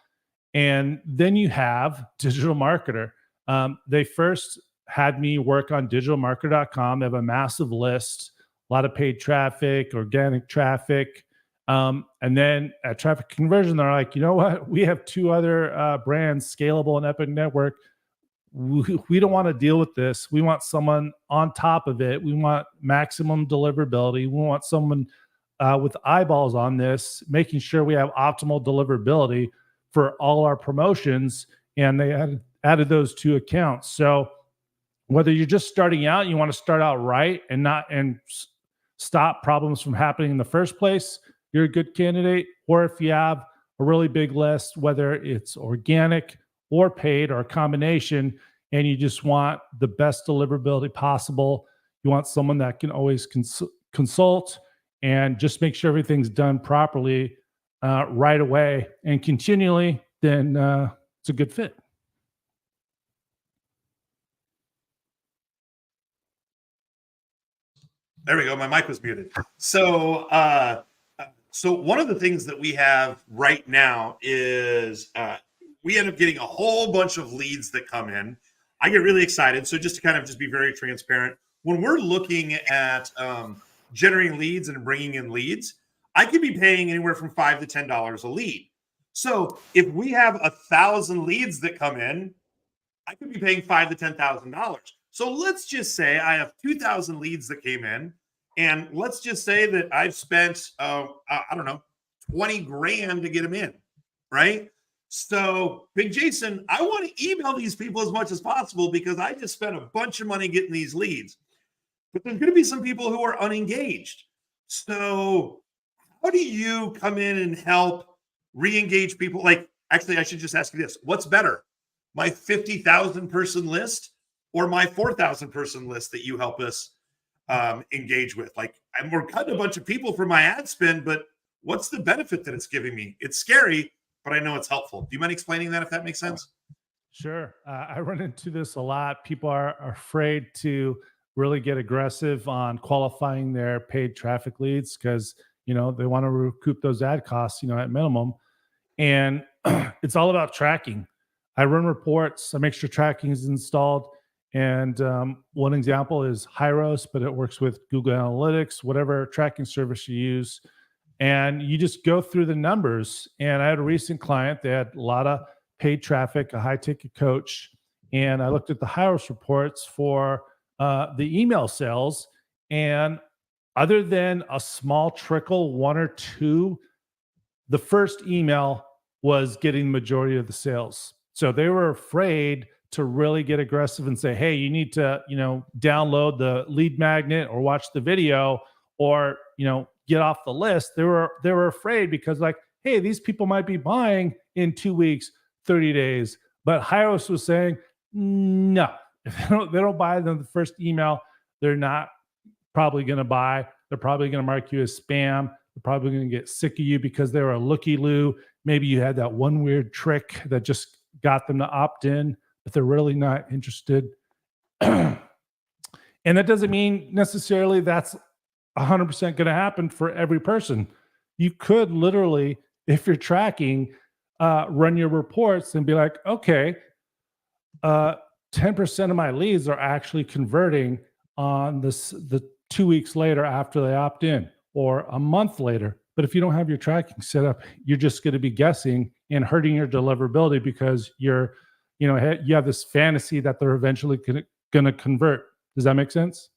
And then you have Digital Marketer. They first had me work on digitalmarketer.com. They have a massive list, a lot of paid traffic, organic traffic. And then at Traffic Conversion, they're like, you know what? We have two other brands, Scalable and Epic Network. We don't want to deal with this. We want someone on top of it. We want maximum deliverability. We want someone with eyeballs on this, making sure we have optimal deliverability for all our promotions. And they added those two accounts. So whether you're just starting out, you want to start out right and stop problems from happening in the first place, you're a good candidate. Or if you have a really big list, whether it's organic or paid or a combination, and you just want the best deliverability possible, you want someone that can always consult and just make sure everything's done properly right away and continually, then it's a good fit. There we go. My mic was muted. So one of the things that we have right now is we end up getting a whole bunch of leads that come in. I get really excited. So just to kind of just be very transparent, when we're looking at generating leads and bringing in leads, I could be paying anywhere from $5 to $10 a lead. So if we have 1,000 leads that come in, I could be paying $5,000 to $10,000. So let's just say I have 2,000 leads that came in, and let's just say that I've spent, I don't know, 20 grand to get them in, right? So Big Jason, I want to email these people as much as possible because I just spent a bunch of money getting these leads. But there's going to be some people who are unengaged. So how do you come in and help re-engage people? Like, actually, I should just ask you this. What's better, my 50,000 person list or my 4,000 person list that you help us engage with? Like, we're cutting a bunch of people for my ad spend, but what's the benefit that it's giving me? It's scary, but I know it's helpful. Do you mind explaining that, if that makes sense? Sure. I run into this a lot. People are afraid to really get aggressive on qualifying their paid traffic leads because, they want to recoup those ad costs, at minimum. And it's all about tracking. I run reports. I make sure tracking is installed. And one example is Hyros, but it works with Google Analytics, whatever tracking service you use. And you just go through the numbers. And I had a recent client, they had a lot of paid traffic, a high ticket coach. And I looked at the Hyros reports for the email sales. And other than a small trickle, one or two, the first email was getting the majority of the sales. So they were afraid to really get aggressive and say, hey, you need to, download the lead magnet or watch the video or, get off the list. They were afraid because like, hey, these people might be buying in 2 weeks, 30 days. But Hyros was saying, no, if they don't buy them the first email, they're not probably going to buy. They're probably going to mark you as spam. They're probably going to get sick of you because they were a looky-loo. Maybe you had that one weird trick that just got them to opt in, but they're really not interested. And that doesn't mean necessarily that's 100% going to happen for every person. You could literally, if you're tracking, run your reports and be like, okay, 10% of my leads are actually converting on the 2 weeks later after they opt in, or a month later. But if you don't have your tracking set up, you're just going to be guessing and hurting your deliverability because you have this fantasy that they're eventually going to convert. Does that make sense?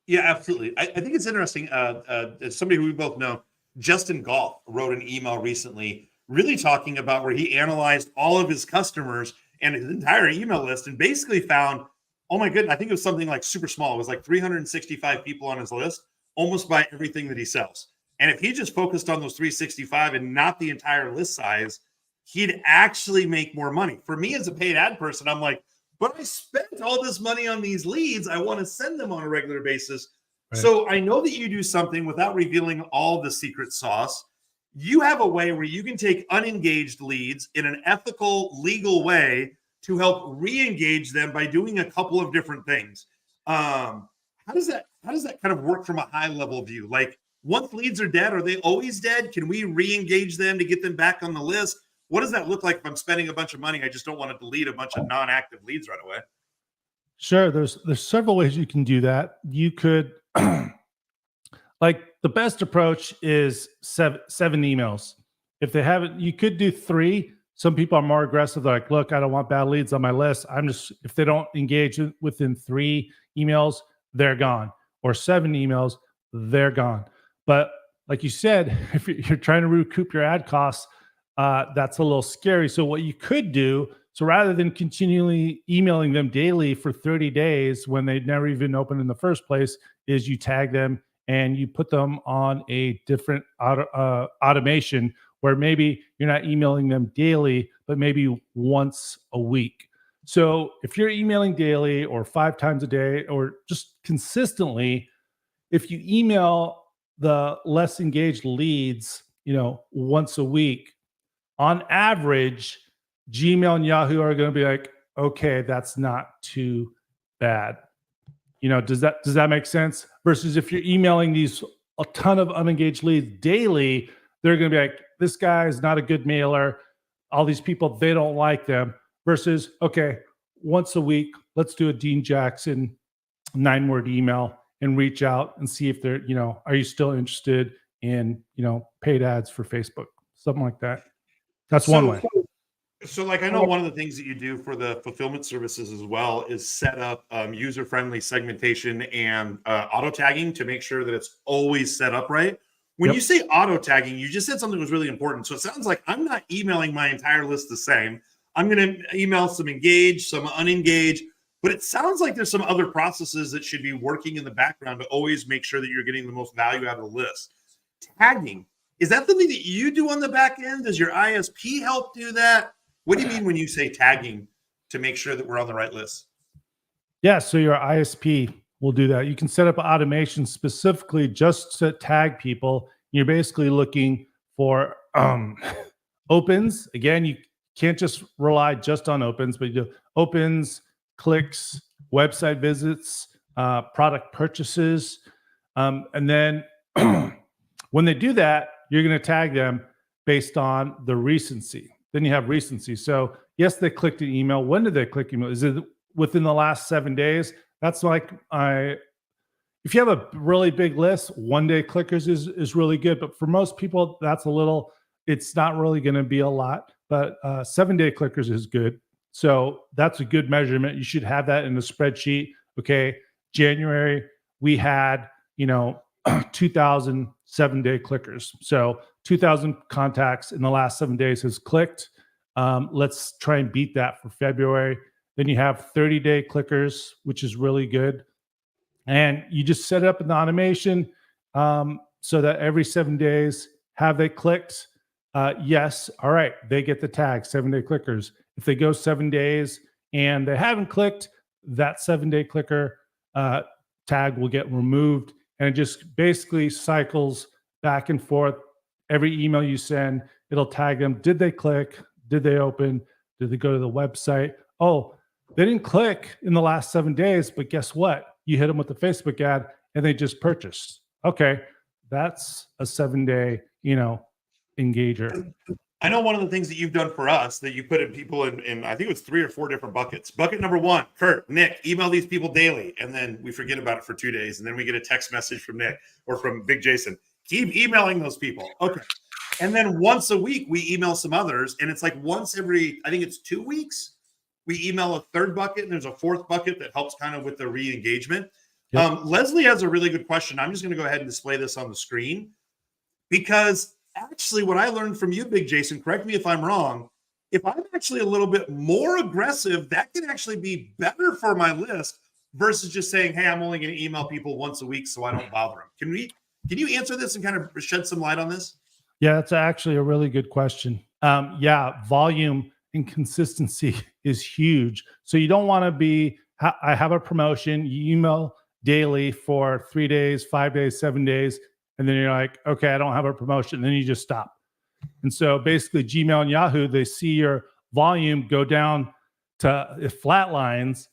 Yeah, absolutely. I think it's interesting. As somebody who we both know, Justin Golf wrote an email recently really talking about where he analyzed all of his customers and his entire email list and basically found, oh my goodness, I think it was something like super small. It was like 365 people on his list, almost by everything that he sells. And if he just focused on those 365 and not the entire list size, he'd actually make more money. For me as a paid ad person, I'm like, but I spent all this money on these leads. I want to send them on a regular basis. Right. So I know that you do something without revealing all the secret sauce. You have a way where you can take unengaged leads in an ethical, legal way to help re-engage them by doing a couple of different things. How does that kind of work from a high level view? Like, once leads are dead, are they always dead? Can we re-engage them to get them back on the list? What does that look like if I'm spending a bunch of money? I just don't want to delete a bunch of non-active leads right away. Sure. There's several ways you can do that. You could, like, the best approach is seven emails. If they haven't, you could do 3. Some people are more aggressive. They're like, look, I don't want bad leads on my list. If they don't engage within 3 emails, they're gone. Or 7 emails, they're gone. But like you said, if you're trying to recoup your ad costs, that's a little scary. So what you could do, so rather than continually emailing them daily for 30 days when they never even opened in the first place, is you tag them and you put them on a different automation where maybe you're not emailing them daily, but maybe once a week. So if you're emailing daily or 5 times a day or just consistently, if you email the less engaged leads, once a week, on average, Gmail and Yahoo are going to be like, okay, that's not too bad. Does that make sense? Versus if you're emailing a ton of unengaged leads daily, they're going to be like, this guy is not a good mailer. All these people, they don't like them. Versus, okay, once a week, let's do a Dean Jackson 9-word email and reach out and see if they're, are you still interested in, paid ads for Facebook, something like that. That's one way. So like, I know one of the things that you do for the fulfillment services as well is set up user-friendly segmentation and auto tagging to make sure that it's always set up right. When you say auto tagging, you just said something that was really important. So it sounds like I'm not emailing my entire list the same. I'm going to email some engaged, some unengaged, but it sounds like there's some other processes that should be working in the background to always make sure that you're getting the most value out of the list. Tagging, is that something that you do on the back end? Does your ISP help do that? What do you mean when you say tagging to make sure that we're on the right list? Yeah, so your ISP will do that. You can set up automation specifically just to tag people. You're basically looking for opens. Again, you can't just rely just on opens, but you do opens, clicks, website visits, product purchases. And then when they do that, you're going to tag them based on the recency. Then you have recency. So yes, they clicked an email. When did they click email? Is it within the last 7 days? That's like, if you have a really big list, 1-day clickers is really good. But for most people, it's not really going to be a lot. But 7-day clickers is good. So that's a good measurement. You should have that in the spreadsheet. Okay, January, we had, 2,000 7-day clickers. So 2,000 contacts in the last 7 days has clicked. Let's try and beat that for February. Then you have 30-day clickers, which is really good. And you just set it up in the automation so that every 7 days, have they clicked? Yes. All right. They get the tag, 7-day clickers. If they go 7 days and they haven't clicked, that 7-day clicker tag will get removed. And it just basically cycles back and forth. Every email you send, it'll tag them. Did they click? Did they open? Did they go to the website? Oh, they didn't click in the last 7 days, but guess what? you hit them with the Facebook ad, and they just purchased. Okay, that's a 7-day, engager. I know one of the things that you've done for us that you put in people in I think it was 3 or 4 different buckets. Bucket number 1, Kurt, Nick, email these people daily. And then we forget about it for 2 days. And then we get a text message from Nick or from Big Jason. Keep emailing those people. Okay. And then once a week, we email some others. And it's like once every, I think it's 2 weeks, we email a third bucket. And there's a fourth bucket that helps kind of with the re-engagement. Yep. Leslie has a really good question. I'm just going to go ahead and display this on the screen because actually, what I learned from you, Big Jason, correct me if I'm wrong, if I'm actually a little bit more aggressive, that can actually be better for my list versus just saying, hey, I'm only going to email people once a week so I don't bother them. Can you answer this and kind of shed some light on this? Yeah, that's actually a really good question. Yeah, volume and consistency is huge. So you don't want to be, I have a promotion, you email daily for 3 days, 5 days, 7 days, and then you're like, okay, I don't have a promotion. And then you just stop. And so basically Gmail and Yahoo, they see your volume go down to flat lines,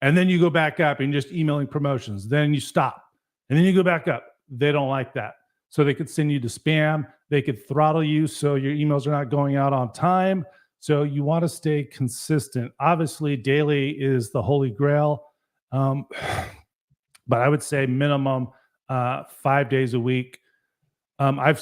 and then you go back up and just emailing promotions. Then you stop, and then you go back up. They don't like that. So they could send you to spam. They could throttle you so your emails are not going out on time. So you want to stay consistent. Obviously, daily is the holy grail. But I would say minimum 5 days a week. I've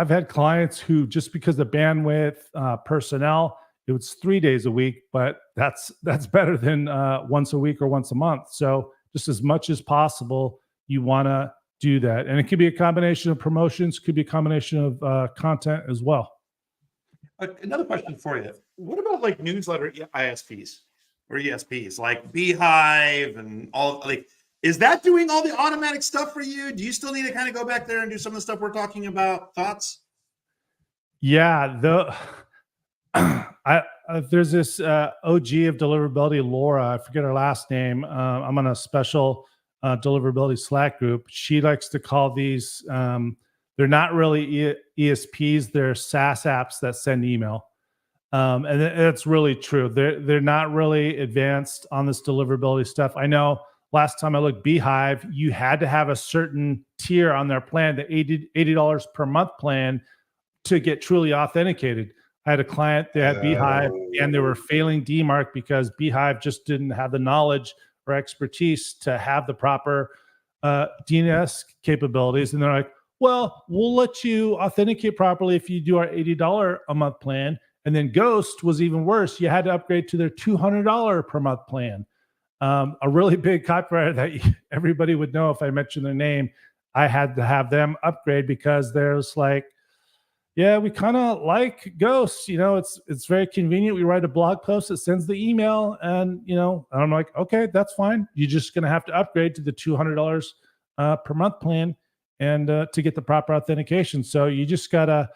had clients who, just because the bandwidth, personnel, it was 3 days a week, but that's better than once a week or once a month. So just as much as possible, you want to do that. And it could be a combination of promotions, could be a combination of content as well. Another question for you. What about like newsletter ISPs or ESPs like Beehive and all, like, is that doing all the automatic stuff for you? Do you still need to kind of go back there and do some of the stuff we're talking about? Thoughts? Yeah, there's this OG of deliverability, Laura. I forget her last name. I'm on a special deliverability Slack group. She likes to call these, they're not really ESPs, they're SaaS apps that send email. And that's really true. They're not really advanced on this deliverability stuff. I know last time I looked, Beehive, you had to have a certain tier on their plan, the $80 per month plan, to get truly authenticated. I had a client that had Beehive, and they were failing DMARC because Beehive just didn't have the knowledge or expertise to have the proper DNS capabilities. And they're like, well, we'll let you authenticate properly if you do our $80 a month plan. And then Ghost was even worse. You had to upgrade to their $200 per month plan. A really big copywriter that everybody would know if I mentioned their name, I had to have them upgrade because there's like, yeah, we kind of like Ghosts. It's very convenient. We write a blog post that sends the email, and I'm like, okay, that's fine. You're just gonna have to upgrade to the $200 per month plan, and to get the proper authentication. So you gotta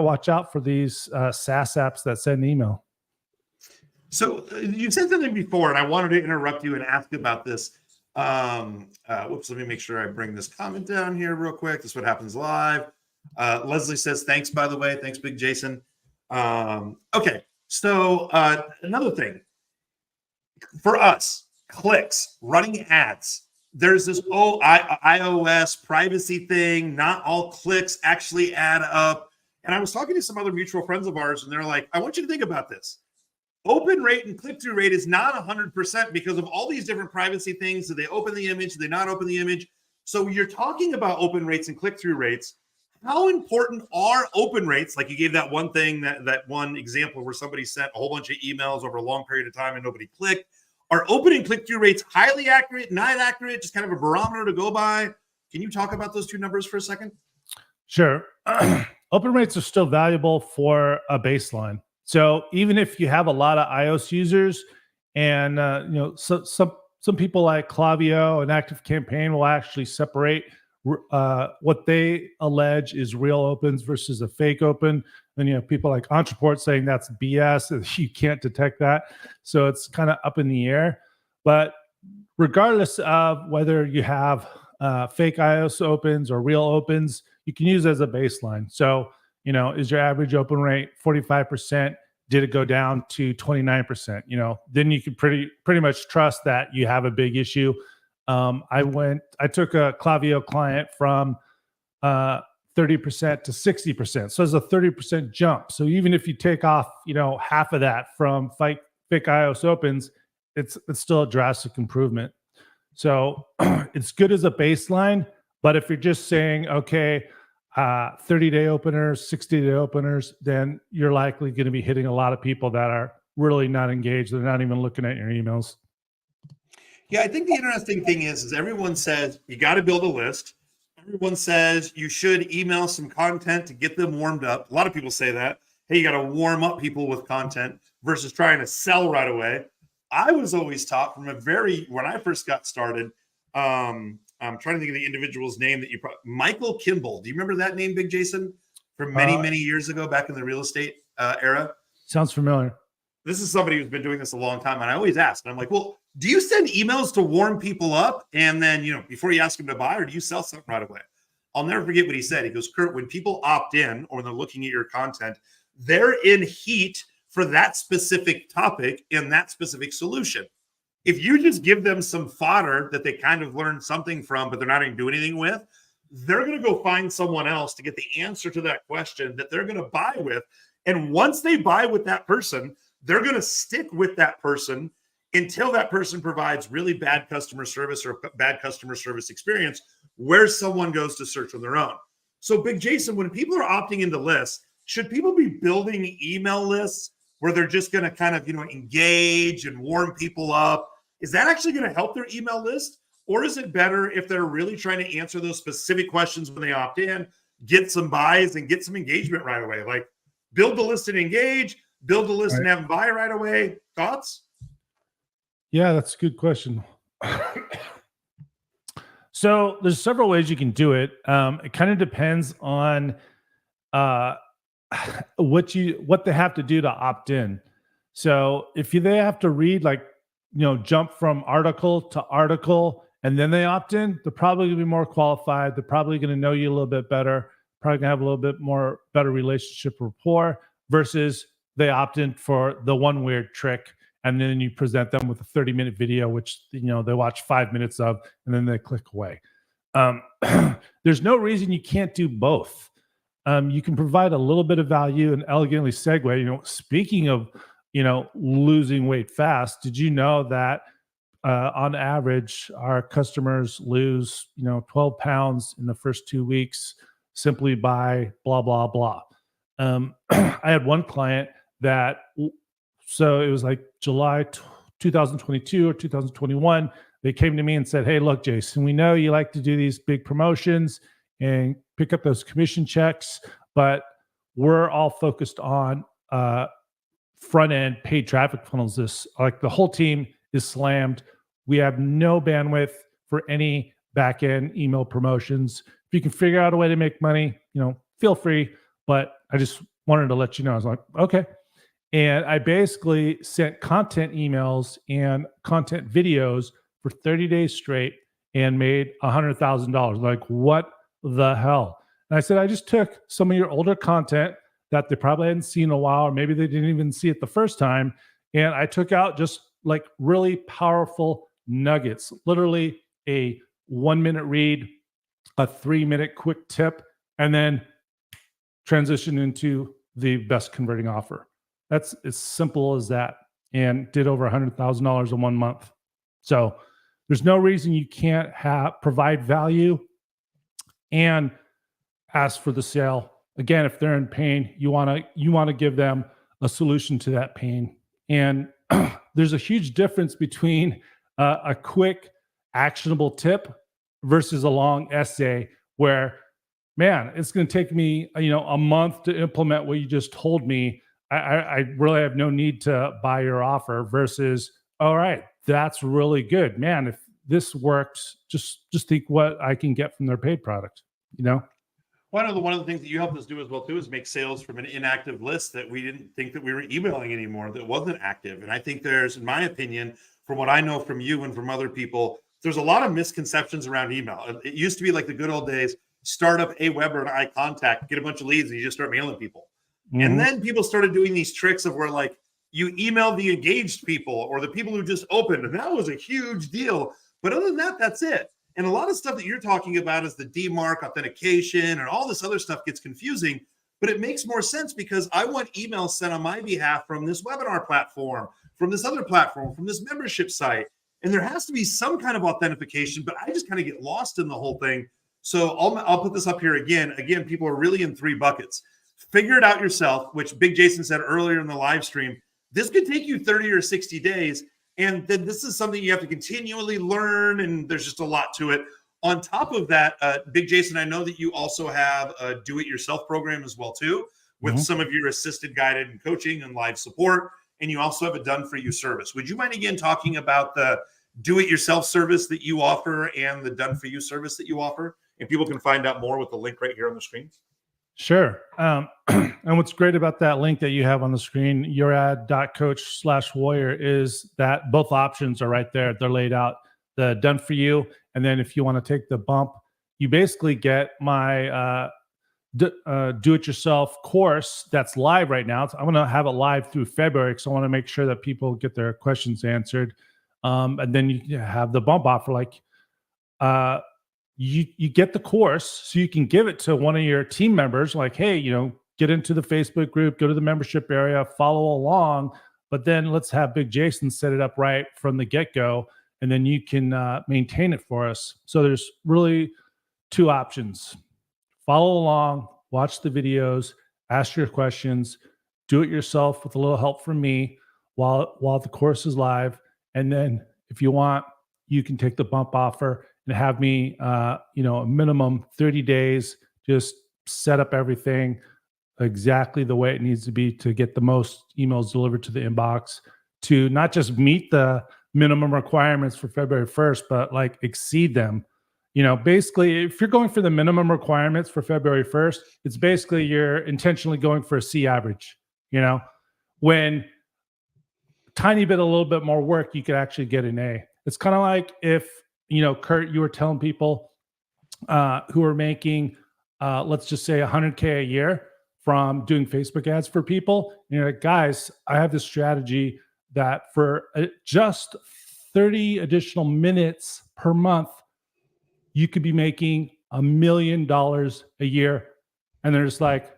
watch out for these SaaS apps that send email. So you said something before, and I wanted to interrupt you and ask about this. Whoops, let me make sure I bring this comment down here real quick. This is what happens live. Leslie says, thanks, by the way. Thanks, Big Jason. Okay, so another thing. For us, clicks, running ads, there's this iOS privacy thing. Not all clicks actually add up. And I was talking to some other mutual friends of ours, and they're like, I want you to think about this. Open rate and click-through rate is not 100% because of all these different privacy things. Do they open the image? Do they not open the image? So you're talking about open rates and click-through rates. How important are open rates? Like you gave that one thing, that one example where somebody sent a whole bunch of emails over a long period of time and nobody clicked. Are open and click-through rates highly accurate, not accurate, just kind of a barometer to go by? Can you talk about those two numbers for a second? Sure. Open rates are still valuable for a baseline. So even if you have a lot of iOS users, and some people like Klaviyo and ActiveCampaign will actually separate what they allege is real opens versus a fake open. And you have people like Entreport saying that's BS, and you can't detect that. So it's kind of up in the air. But regardless of whether you have fake iOS opens or real opens, you can use it as a baseline. So is your average open rate 45%? Did it go down to 29%? Then you can pretty much trust that you have a big issue. I took a Klaviyo client from 30% to 60%. So it's a 30% jump. So even if you take off, half of that from fake iOS opens, it's still a drastic improvement. So it's good as a baseline, but if you're just saying, okay, 30-day openers, 60-day openers, then you're likely going to be hitting a lot of people that are really not engaged. They're not even looking at your emails. Yeah, I think the interesting thing is everyone says you got to build a list. Everyone says you should email some content to get them warmed up. A lot of people say that. Hey, you got to warm up people with content versus trying to sell right away. I was always taught from when I first got started, I'm trying to think of the individual's name that Michael Kimball. Do you remember that name, Big Jason? From many years ago, back in the real estate era? Sounds familiar. This is somebody who's been doing this a long time. And I always ask, and I'm like, well, do you send emails to warm people up? And then, before you ask them to buy, or do you sell something right away? I'll never forget what he said. He goes, Kurt, when people opt in or when they're looking at your content, they're in heat for that specific topic and that specific solution. If you just give them some fodder that they kind of learned something from, but they're not going to do anything with, they're going to go find someone else to get the answer to that question that they're going to buy with. And once they buy with that person, they're going to stick with that person until that person provides really bad customer service or bad customer service experience where someone goes to search on their own. So Big Jason, when people are opting into lists, should people be building email lists where they're just going to kind of, engage and warm people up? Is that actually going to help their email list? Or is it better if they're really trying to answer those specific questions when they opt in, get some buys and get some engagement right away? Like build the list and engage, build the list and have them buy right away. Thoughts? Yeah, that's a good question. So there's several ways you can do it. It kind of depends on what they have to do to opt in. So if they have to read jump from article to article and then they opt in, they're probably going to be more qualified. They're probably going to know you a little bit better, probably going to have a little bit more better relationship rapport versus they opt in for the one weird trick. And then you present them with a 30-minute video, which, they watch 5 minutes of, and then they click away. There's no reason you can't do both. You can provide a little bit of value and elegantly segue. Speaking of, losing weight fast, did you know that on average, our customers lose, 12 pounds in the first 2 weeks simply by blah, blah, blah. I had one client that, so it was like July 2022 or 2021. They came to me and said, hey, look, Jason, we know you like to do these big promotions and pick up those commission checks, but we're all focused on front end paid traffic funnels. The whole team is slammed. We have no bandwidth for any back end email promotions. If you can figure out a way to make money, feel free. But I just wanted to let you know. I was like, okay. And I basically sent content emails and content videos for 30 days straight and made $100,000. Like, what the hell? And I said, I just took some of your older content that they probably hadn't seen in a while, or maybe they didn't even see it the first time. And I took out just like really powerful nuggets, literally a 1-minute read, a 3-minute quick tip, and then transition into the best converting offer. That's as simple as that, and did over $100,000 in 1 month. So there's no reason you can't provide value and ask for the sale. Again, if they're in pain, you want to give them a solution to that pain. And there's a huge difference between a quick, actionable tip versus a long essay where, man, it's going to take me a month to implement what you just told me. I really have no need to buy your offer versus, all right, that's really good, man. If this works, just think what I can get from their paid product. Well, I know one of the things that you helped us do as well too is make sales from an inactive list that we didn't think that we were emailing anymore, that wasn't active. And I think there's, in my opinion, from what I know from you and from other people, there's a lot of misconceptions around email. It used to be like the good old days, start up Aweber and iContact, get a bunch of leads, and you just start mailing people. Mm-hmm. And then people started doing these tricks of where like you email the engaged people or the people who just opened, and that was a huge deal. But other than that, that's it. And a lot of stuff that you're talking about is the DMARC authentication and all this other stuff gets confusing, but it makes more sense because I want emails sent on my behalf from this webinar platform, from this other platform, from this membership site. And there has to be some kind of authentication, but I just kind of get lost in the whole thing. So I'll put this up here again. Again, people are really in 3 buckets. Figure it out yourself, which Big Jason said earlier in the live stream. This could take you 30 or 60 days. And then this is something you have to continually learn, and there's just a lot to it. On top of that, Big Jason, I know that you also have a do-it-yourself program as well, too, with some of your assisted guided and coaching and live support, and you also have a done-for-you service. Would you mind, again, talking about the do-it-yourself service that you offer and the done-for-you service that you offer? And people can find out more with the link right here on the screen. Sure. And what's great about that link that you have on the screen, yourad.coach/warrior, is that both options are right there. They're laid out, the done for you. And then if you want to take the bump, you basically get my do-it-yourself course that's live right now. I'm going to have it live through February because I want to make sure that people get their questions answered. And then you have the bump offer, like you get the course so you can give it to one of your team members, like, hey, get into the Facebook group, go to the membership area, follow along, but then let's have Big Jason set it up right from the get-go, and then you can maintain it for us. So there's really 2 options. Follow along, watch the videos, ask your questions, do it yourself with a little help from me while the course is live. And then if you want, you can take the bump offer and have me, a minimum 30 days, just set up everything exactly the way it needs to be to get the most emails delivered to the inbox, to not just meet the minimum requirements for February 1st, but like exceed them. Basically, if you're going for the minimum requirements for February 1st, it's basically you're intentionally going for a C average. When tiny bit, a little bit more work, you could actually get an A. It's kind of like if, Kurt, you were telling people who are making, let's just say $100K a year from doing Facebook ads for people. And you're like, guys, I have this strategy that for just 30 additional minutes per month, you could be making $1 million a year. And they're just like,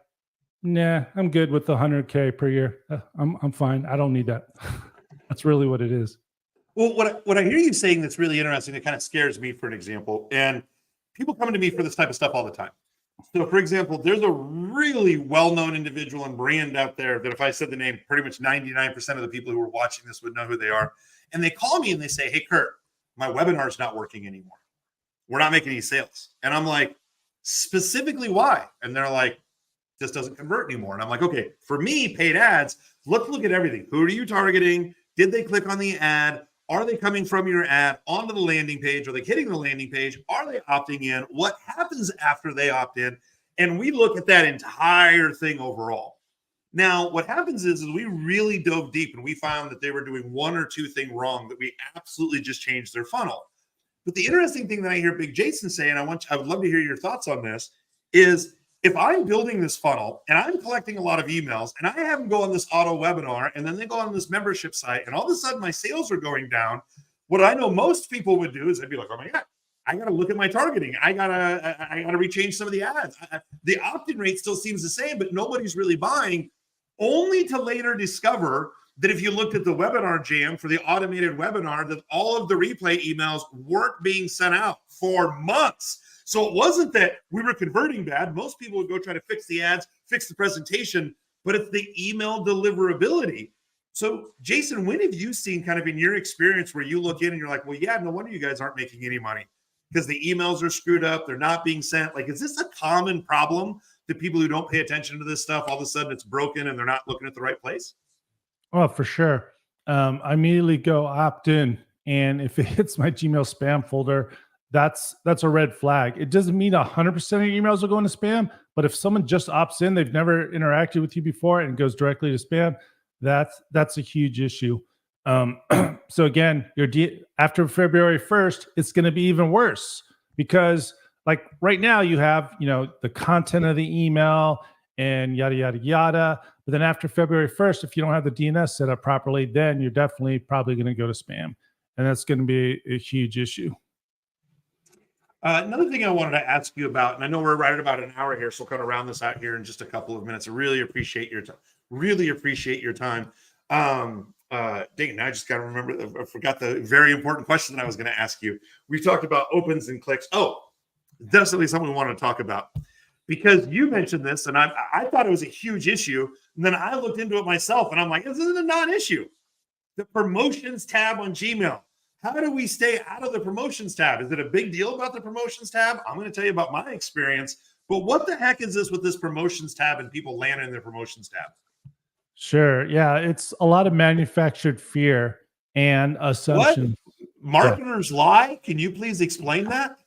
nah, I'm good with the 100K per year. I'm fine. I don't need that. That's really what it is. Well, what I hear you saying that's really interesting, it kind of scares me, for an example, and people come to me for this type of stuff all the time. So, for example, there's a really well-known individual and brand out there that if I said the name, pretty much 99% of the people who are watching this would know who they are. And they call me and they say, hey, Kurt, my webinar's not working anymore. We're not making any sales. And I'm like, specifically why? And they're like, this doesn't convert anymore. And I'm like, okay, for me, paid ads, let's look at everything. Who are you targeting? Did they click on the ad? Are they coming from your ad onto the landing page? Are they hitting the landing page? Are they opting in? What happens after they opt in? And we look at that entire thing overall. Now, what happens is we really dove deep and we found that they were doing 1 or 2 things wrong that we absolutely just changed their funnel. But the interesting thing that I hear Big Jason say, and I would love to hear your thoughts on this, is if I'm building this funnel and I'm collecting a lot of emails and I have them go on this auto webinar and then they go on this membership site and all of a sudden my sales are going down, what I know most people would do is they'd be like, oh my God, I got to look at my targeting. I gotta rechange some of the ads. The opt-in rate still seems the same, but nobody's really buying, only to later discover that if you looked at the webinar jam for the automated webinar, that all of the replay emails weren't being sent out for months. So it wasn't that we were converting bad. Most people would go try to fix the ads, fix the presentation, but it's the email deliverability. So Jason, when have you seen kind of in your experience where you look in and you're like, well, yeah, no wonder you guys aren't making any money because the emails are screwed up. They're not being sent. Like, is this a common problem to people who don't pay attention to this stuff? All of a sudden it's broken and they're not looking at the right place? Oh, for sure. I immediately go opt in. And if it hits my Gmail spam folder, that's a red flag. It doesn't mean 100% of your emails are going to spam, but if someone just opts in, they've never interacted with you before and goes directly to spam, that's a huge issue. So again, after February 1st, it's going to be even worse because like right now you have, the content of the email and yada, yada, yada. But then after February 1st, if you don't have the DNS set up properly, then you're definitely probably going to go to spam. and that's going to be a huge issue. Another thing I wanted to ask you about, and I know we're right at about an hour here, so we'll kind of round this out here in just a couple of minutes. I really appreciate your time. Really appreciate your time. Dang, now I just got to remember. I forgot the very important question that I was going to ask you. We talked about opens and clicks. Oh, definitely something we want to talk about, because you mentioned this, and I thought it was a huge issue. And then I looked into it myself, and I'm like, this isn't a non-issue. The promotions tab on Gmail. How do we stay out of the promotions tab? Is it a big deal about the promotions tab? I'm going to tell you about my experience. But what the heck is this with this promotions tab and people landing in the promotions tab? Sure. Yeah, it's a lot of manufactured fear and assumption. What? Marketers lie? Can you please explain that?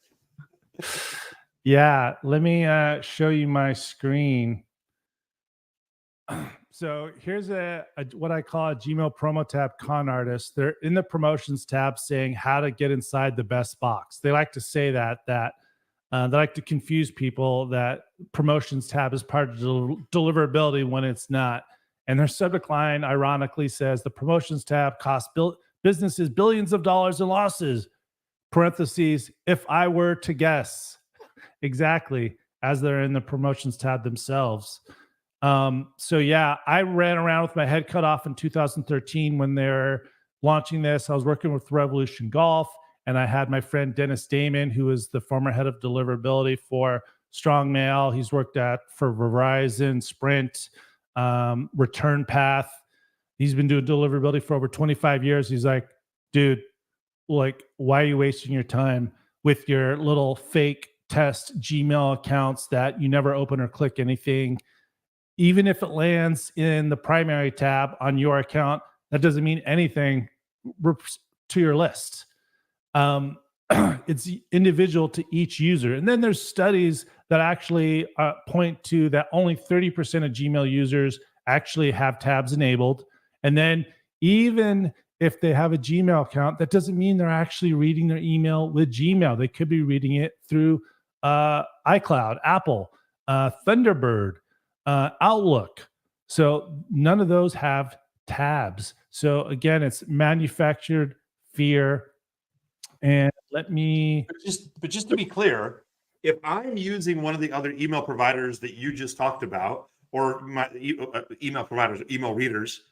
Yeah, let me show you my screen. So here's a what I call a Gmail promo tab con artist. They're in the promotions tab saying how to get inside the best box. They like to say that they like to confuse people that promotions tab is part of deliverability when it's not. And their subject line ironically says the promotions tab costs businesses billions of dollars in losses. Parentheses, if I were to guess. Exactly, as they're in the promotions tab themselves. So yeah, I ran around with my head cut off in 2013 when they're launching this. I was working with Revolution Golf, and I had my friend Dennis Damon, who is the former head of deliverability for Strong Mail. He's worked for Verizon, Sprint, Return Path. He's been doing deliverability for over 25 years. He's like, dude, like, why are you wasting your time with your little fake test Gmail accounts that you never open or click anything? Even if it lands in the primary tab on your account, that doesn't mean anything to your list. It's individual to each user. And then there's studies that actually point to that only 30% of Gmail users actually have tabs enabled. And then even if they have a Gmail account, that doesn't mean they're actually reading their email with Gmail. They could be reading it through iCloud, Apple, Thunderbird, Outlook. So none of those have tabs. So again, it's manufactured fear. And let me but just to be clear, if I'm using one of the other email providers that you just talked about, or my email providers, email readers,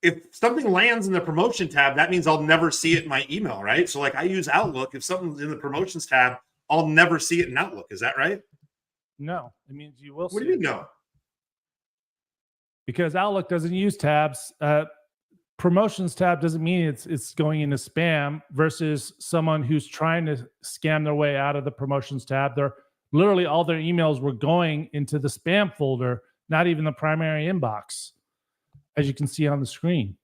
if something lands in the promotion tab, that means I'll never see it in my email, right? So like I use Outlook. If something's in the promotions tab, I'll never see it in Outlook. Is that right? No, it means you will. What do you mean no? Because Outlook doesn't use tabs. Promotions tab doesn't mean it's going into spam versus someone who's trying to scam their way out of the promotions tab. They're literally all their emails were going into the spam folder, not even the primary inbox, as you can see on the screen.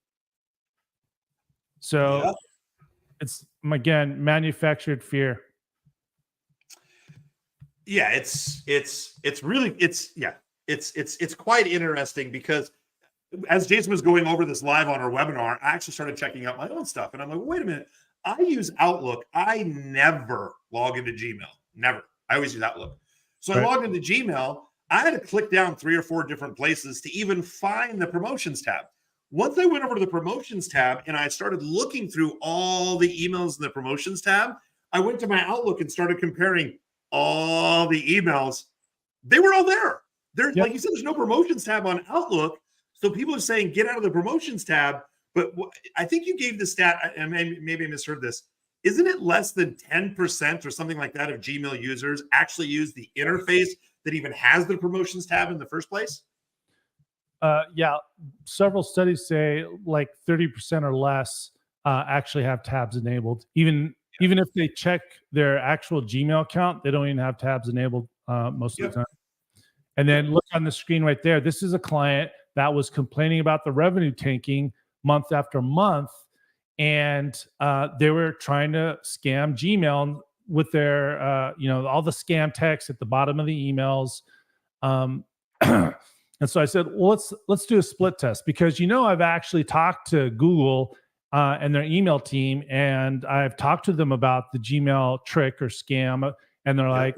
So yeah. It's, again, manufactured fear. Yeah, it's quite interesting because as Jason was going over this live on our webinar, I actually started checking out my own stuff. And I'm like, wait a minute. I use Outlook. I never log into Gmail. Never. I always use Outlook. So I logged into Gmail. I had to click down 3 or 4 different places to even find the promotions tab. Once I went over to the promotions tab and I started looking through all the emails in the promotions tab, I went to my Outlook and started comparing all the emails. They were all there. There's like you said, there's no promotions tab on Outlook. So people are saying, get out of the promotions tab. But I think you gave the stat, and maybe I misheard this. Isn't it less than 10% or something like that of Gmail users actually use the interface that even has the promotions tab in the first place? Yeah, several studies say like 30% or less actually have tabs enabled. Even if they check their actual Gmail account, they don't even have tabs enabled most of the time. And then look on the screen right there. This is a client that was complaining about the revenue tanking month after month. And they were trying to scam Gmail with their, all the scam text at the bottom of the emails. And so I said, well, let's do a split test because, I've actually talked to Google and their email team, and I've talked to them about the Gmail trick or scam. And they're like,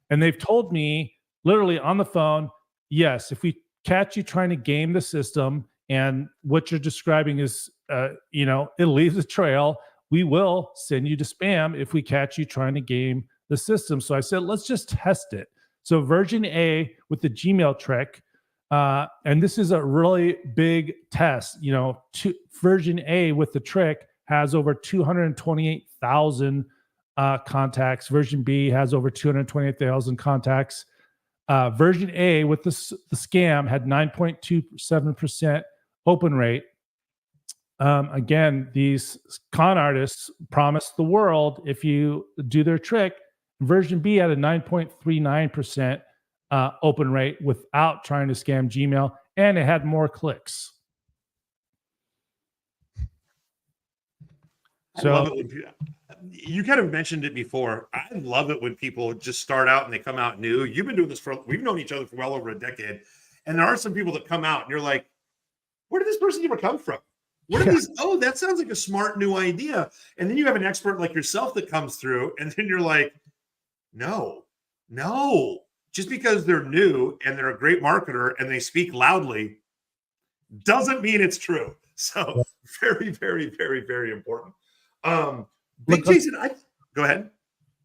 and they've told me literally on the phone, yes, if we catch you trying to game the system and what you're describing is, it leaves a trail, we will send you to spam if we catch you trying to game the system. So I said, let's just test it. So version A with the Gmail trick, and this is a really big test. Version A with the trick has over 228,000 contacts. Version B has over 228,000 contacts. Version A with the scam had 9.27% open rate. Again, these con artists promise the world if you do their trick. Version B had a 9.39% open rate without trying to scam Gmail, and it had more clicks. I love it when you kind of mentioned it before. I love it when people just start out and they come out new. You've been doing this we've known each other for well over a decade. And there are some people that come out and you're like, where did this person even come from? What are these? Oh, that sounds like a smart new idea. And then you have an expert like yourself that comes through, and then you're like, no. Just because they're new and they're a great marketer and they speak loudly doesn't mean it's true. So very, very, very, very important. Big Jason, go ahead.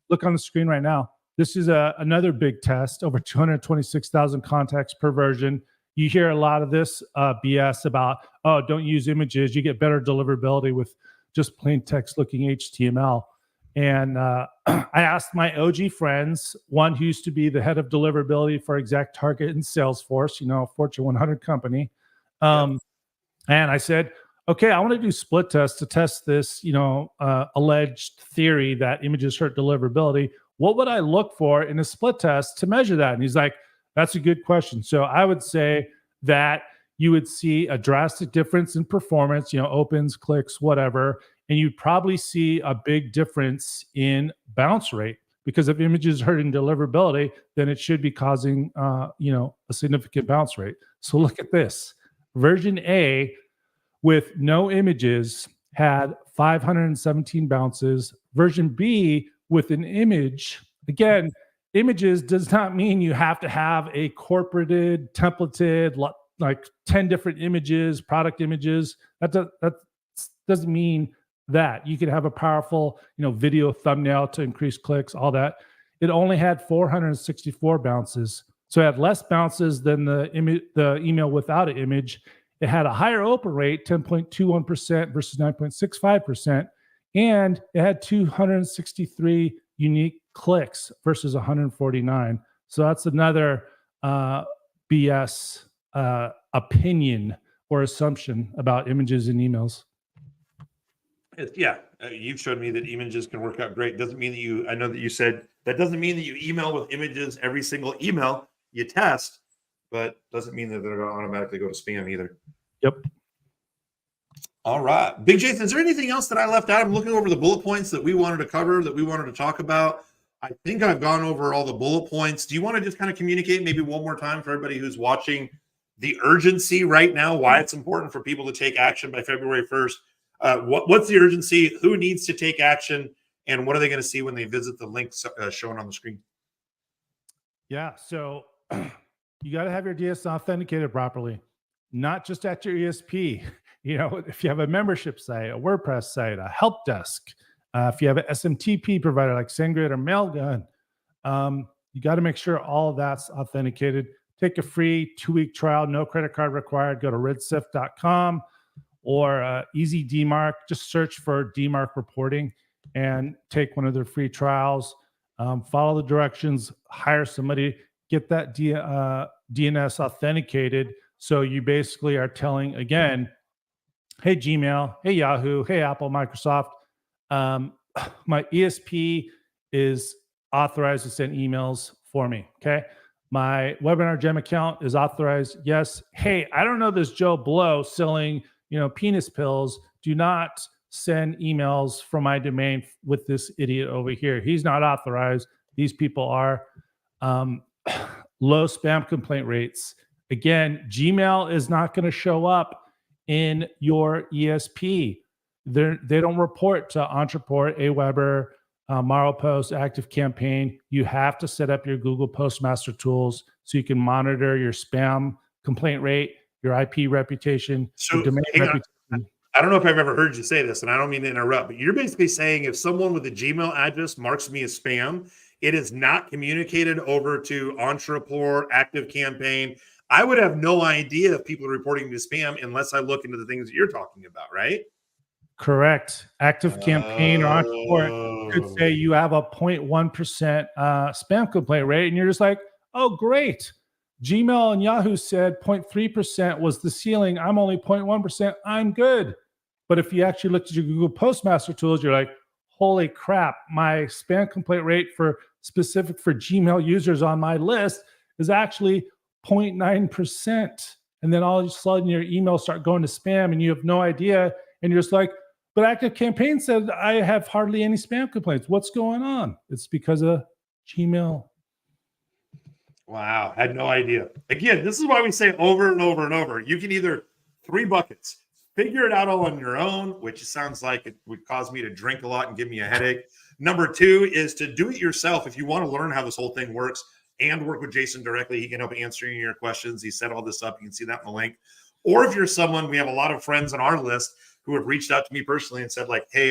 Look on the screen right now. This is another big test, over 226,000 contacts per version. You hear a lot of this BS about, oh, don't use images. You get better deliverability with just plain text looking HTML. And I asked my OG friends, one who used to be the head of deliverability for ExactTarget and Salesforce, Fortune 100 company. And I said, okay, I want to do split tests to test this, alleged theory that images hurt deliverability. What would I look for in a split test to measure that? And he's like, that's a good question. So I would say that you would see a drastic difference in performance, opens, clicks, whatever. And you'd probably see a big difference in bounce rate, because if images hurting deliverability, then it should be causing, a significant bounce rate. So look at this. Version A with no images had 517 bounces. Version B with an image, again, images does not mean you have to have a corporated, templated, like 10 different images, product images. That doesn't mean that. You could have a powerful, video thumbnail to increase clicks, all that. It only had 464 bounces. So it had less bounces than the email without an image. It had a higher open rate, 10.21% versus 9.65%. And it had 263 unique clicks versus 149. So that's another BS opinion or assumption about images and emails. You've showed me that images can work out great. Doesn't mean that I know that you said that doesn't mean that you email with images every single email you test, but doesn't mean that they're going to automatically go to spam either. Yep. All right. Big Jason, is there anything else that I left out? I'm looking over the bullet points that we wanted to cover, that we wanted to talk about. I think I've gone over all the bullet points. Do you want to just kind of communicate maybe one more time for everybody who's watching the urgency right now, why it's important for people to take action by February 1st? What's the urgency? Who needs to take action? And what are they going to see when they visit the links shown on the screen? Yeah. So you got to have your DS authenticated properly, not just at your ESP. If you have a membership site, a WordPress site, a help desk, if you have an SMTP provider like SendGrid or Mailgun, you got to make sure all of that's authenticated. Take a free 2-week trial, no credit card required. Go to redsif.com or Easy DMARC. Just search for DMARC reporting and take one of their free trials. Follow the directions, hire somebody, get that DNS authenticated. So you basically are telling, again, hey, Gmail, hey, Yahoo, hey, Apple, Microsoft, my ESP is authorized to send emails for me, okay? My Webinar Gem account is authorized, yes. Hey, I don't know this Joe Blow selling, penis pills. Do not send emails from my domain with this idiot over here. He's not authorized. These people are. Low spam complaint rates. Again, Gmail is not going to show up in your ESP. They don't report to Entreport, Aweber, Maropost, ActiveCampaign. You have to set up your Google Postmaster tools so you can monitor your spam complaint rate, your IP reputation, your domain reputation. I don't know if I've ever heard you say this, and I don't mean to interrupt, but you're basically saying if someone with a Gmail address marks me as spam, it is not communicated over to Entreport, Active Campaign. I would have no idea if people are reporting me to spam unless I look into the things that you're talking about, right? Correct. Active campaign or Entreport could say you have a 0.1% spam complaint rate, and you're just like, oh, great. Gmail and Yahoo said 0.3% was the ceiling. I'm only 0.1%. I'm good. But if you actually looked at your Google Postmaster tools, you're like, holy crap, my spam complaint rate for specific for Gmail users on my list is actually 0.9%. And then all of a sudden your emails start going to spam and you have no idea. And you're just like, but Active Campaign said I have hardly any spam complaints. What's going on? It's because of Gmail. Wow, had no idea. Again, this is why we say over and over and over. You can either 3 buckets, figure it out all on your own, which sounds like it would cause me to drink a lot and give me a headache. Number 2 is to do it yourself. If you want to learn how this whole thing works and work with Jason directly, he can help answering your questions. He set all this up. You can see that in the link. Or if you're someone, we have a lot of friends on our list who have reached out to me personally and said like, hey,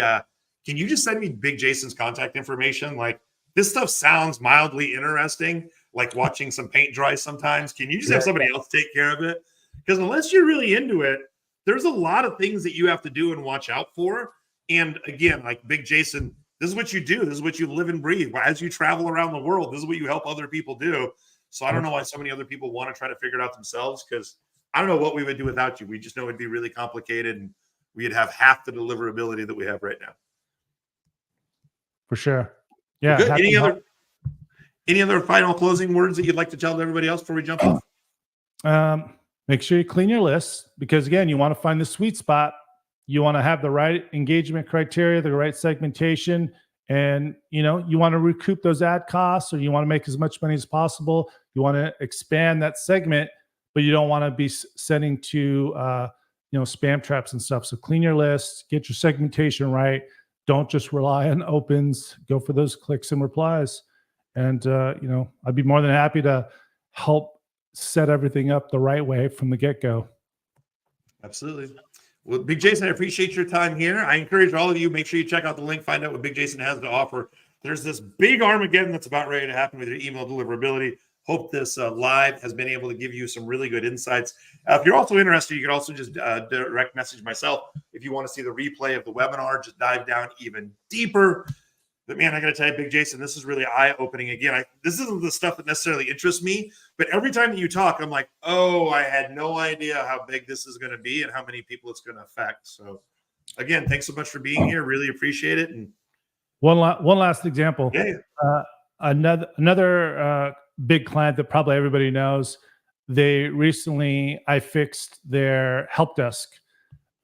can you just send me Big Jason's contact information? Like, this stuff sounds mildly interesting, like watching some paint dry sometimes. Can you just have somebody else take care of it? Because unless you're really into it, there's a lot of things that you have to do and watch out for. And again, like Big Jason, this is what you do. This is what you live and breathe. As you travel around the world, this is what you help other people do. So I don't know why so many other people want to try to figure it out themselves, because I don't know what we would do without you. We just know it'd be really complicated and we'd have half the deliverability that we have right now. For sure. Yeah. Any other final closing words that you'd like to tell everybody else before we jump off? Make sure you clean your list, because again, you want to find the sweet spot. You want to have the right engagement criteria, the right segmentation, and you want to recoup those ad costs, or you want to make as much money as possible. You want to expand that segment, but you don't want to be sending to spam traps and stuff. So clean your list, get your segmentation right. Don't just rely on opens. Go for those clicks and replies. And I'd be more than happy to help set everything up the right way from the get-go. Absolutely. Well, Big Jason, I appreciate your time here. I encourage all of you, make sure you check out the link, find out what Big Jason has to offer. There's this big Armageddon that's about ready to happen with your email deliverability. Hope this live has been able to give you some really good insights. If you're also interested, you can also just direct message myself. If you want to see the replay of the webinar, just dive down even deeper. But man, I got to tell you, Big Jason, this is really eye-opening. Again, this isn't the stuff that necessarily interests me, but every time that you talk, I'm like, oh, I had no idea how big this is going to be and how many people it's going to affect. So again, thanks so much for being here. Really appreciate it. And one last example. Yeah. Another big client that probably everybody knows, I fixed their help desk.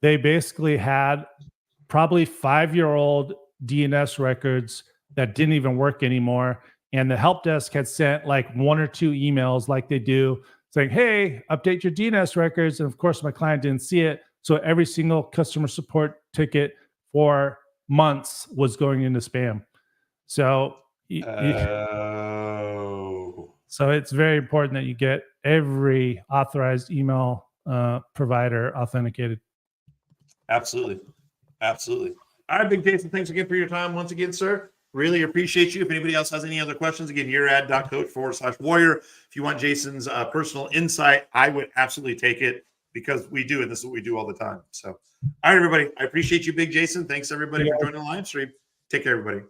They basically had probably 5-year-old DNS records that didn't even work anymore. And the help desk had sent like 1 or 2 emails like they do saying, hey, update your DNS records. And of course, my client didn't see it. So every single customer support ticket for months was going into spam. So, so it's very important that you get every authorized email provider authenticated. Absolutely. All right, Big Jason, thanks again for your time once again, sir. Really appreciate you. If anybody else has any other questions, again, yourad.coach/warrior. If you want Jason's personal insight, I would absolutely take it, because we do, and this is what we do all the time. So, all right, everybody, I appreciate you, Big Jason. Thanks, everybody, for joining the live stream. Take care, everybody.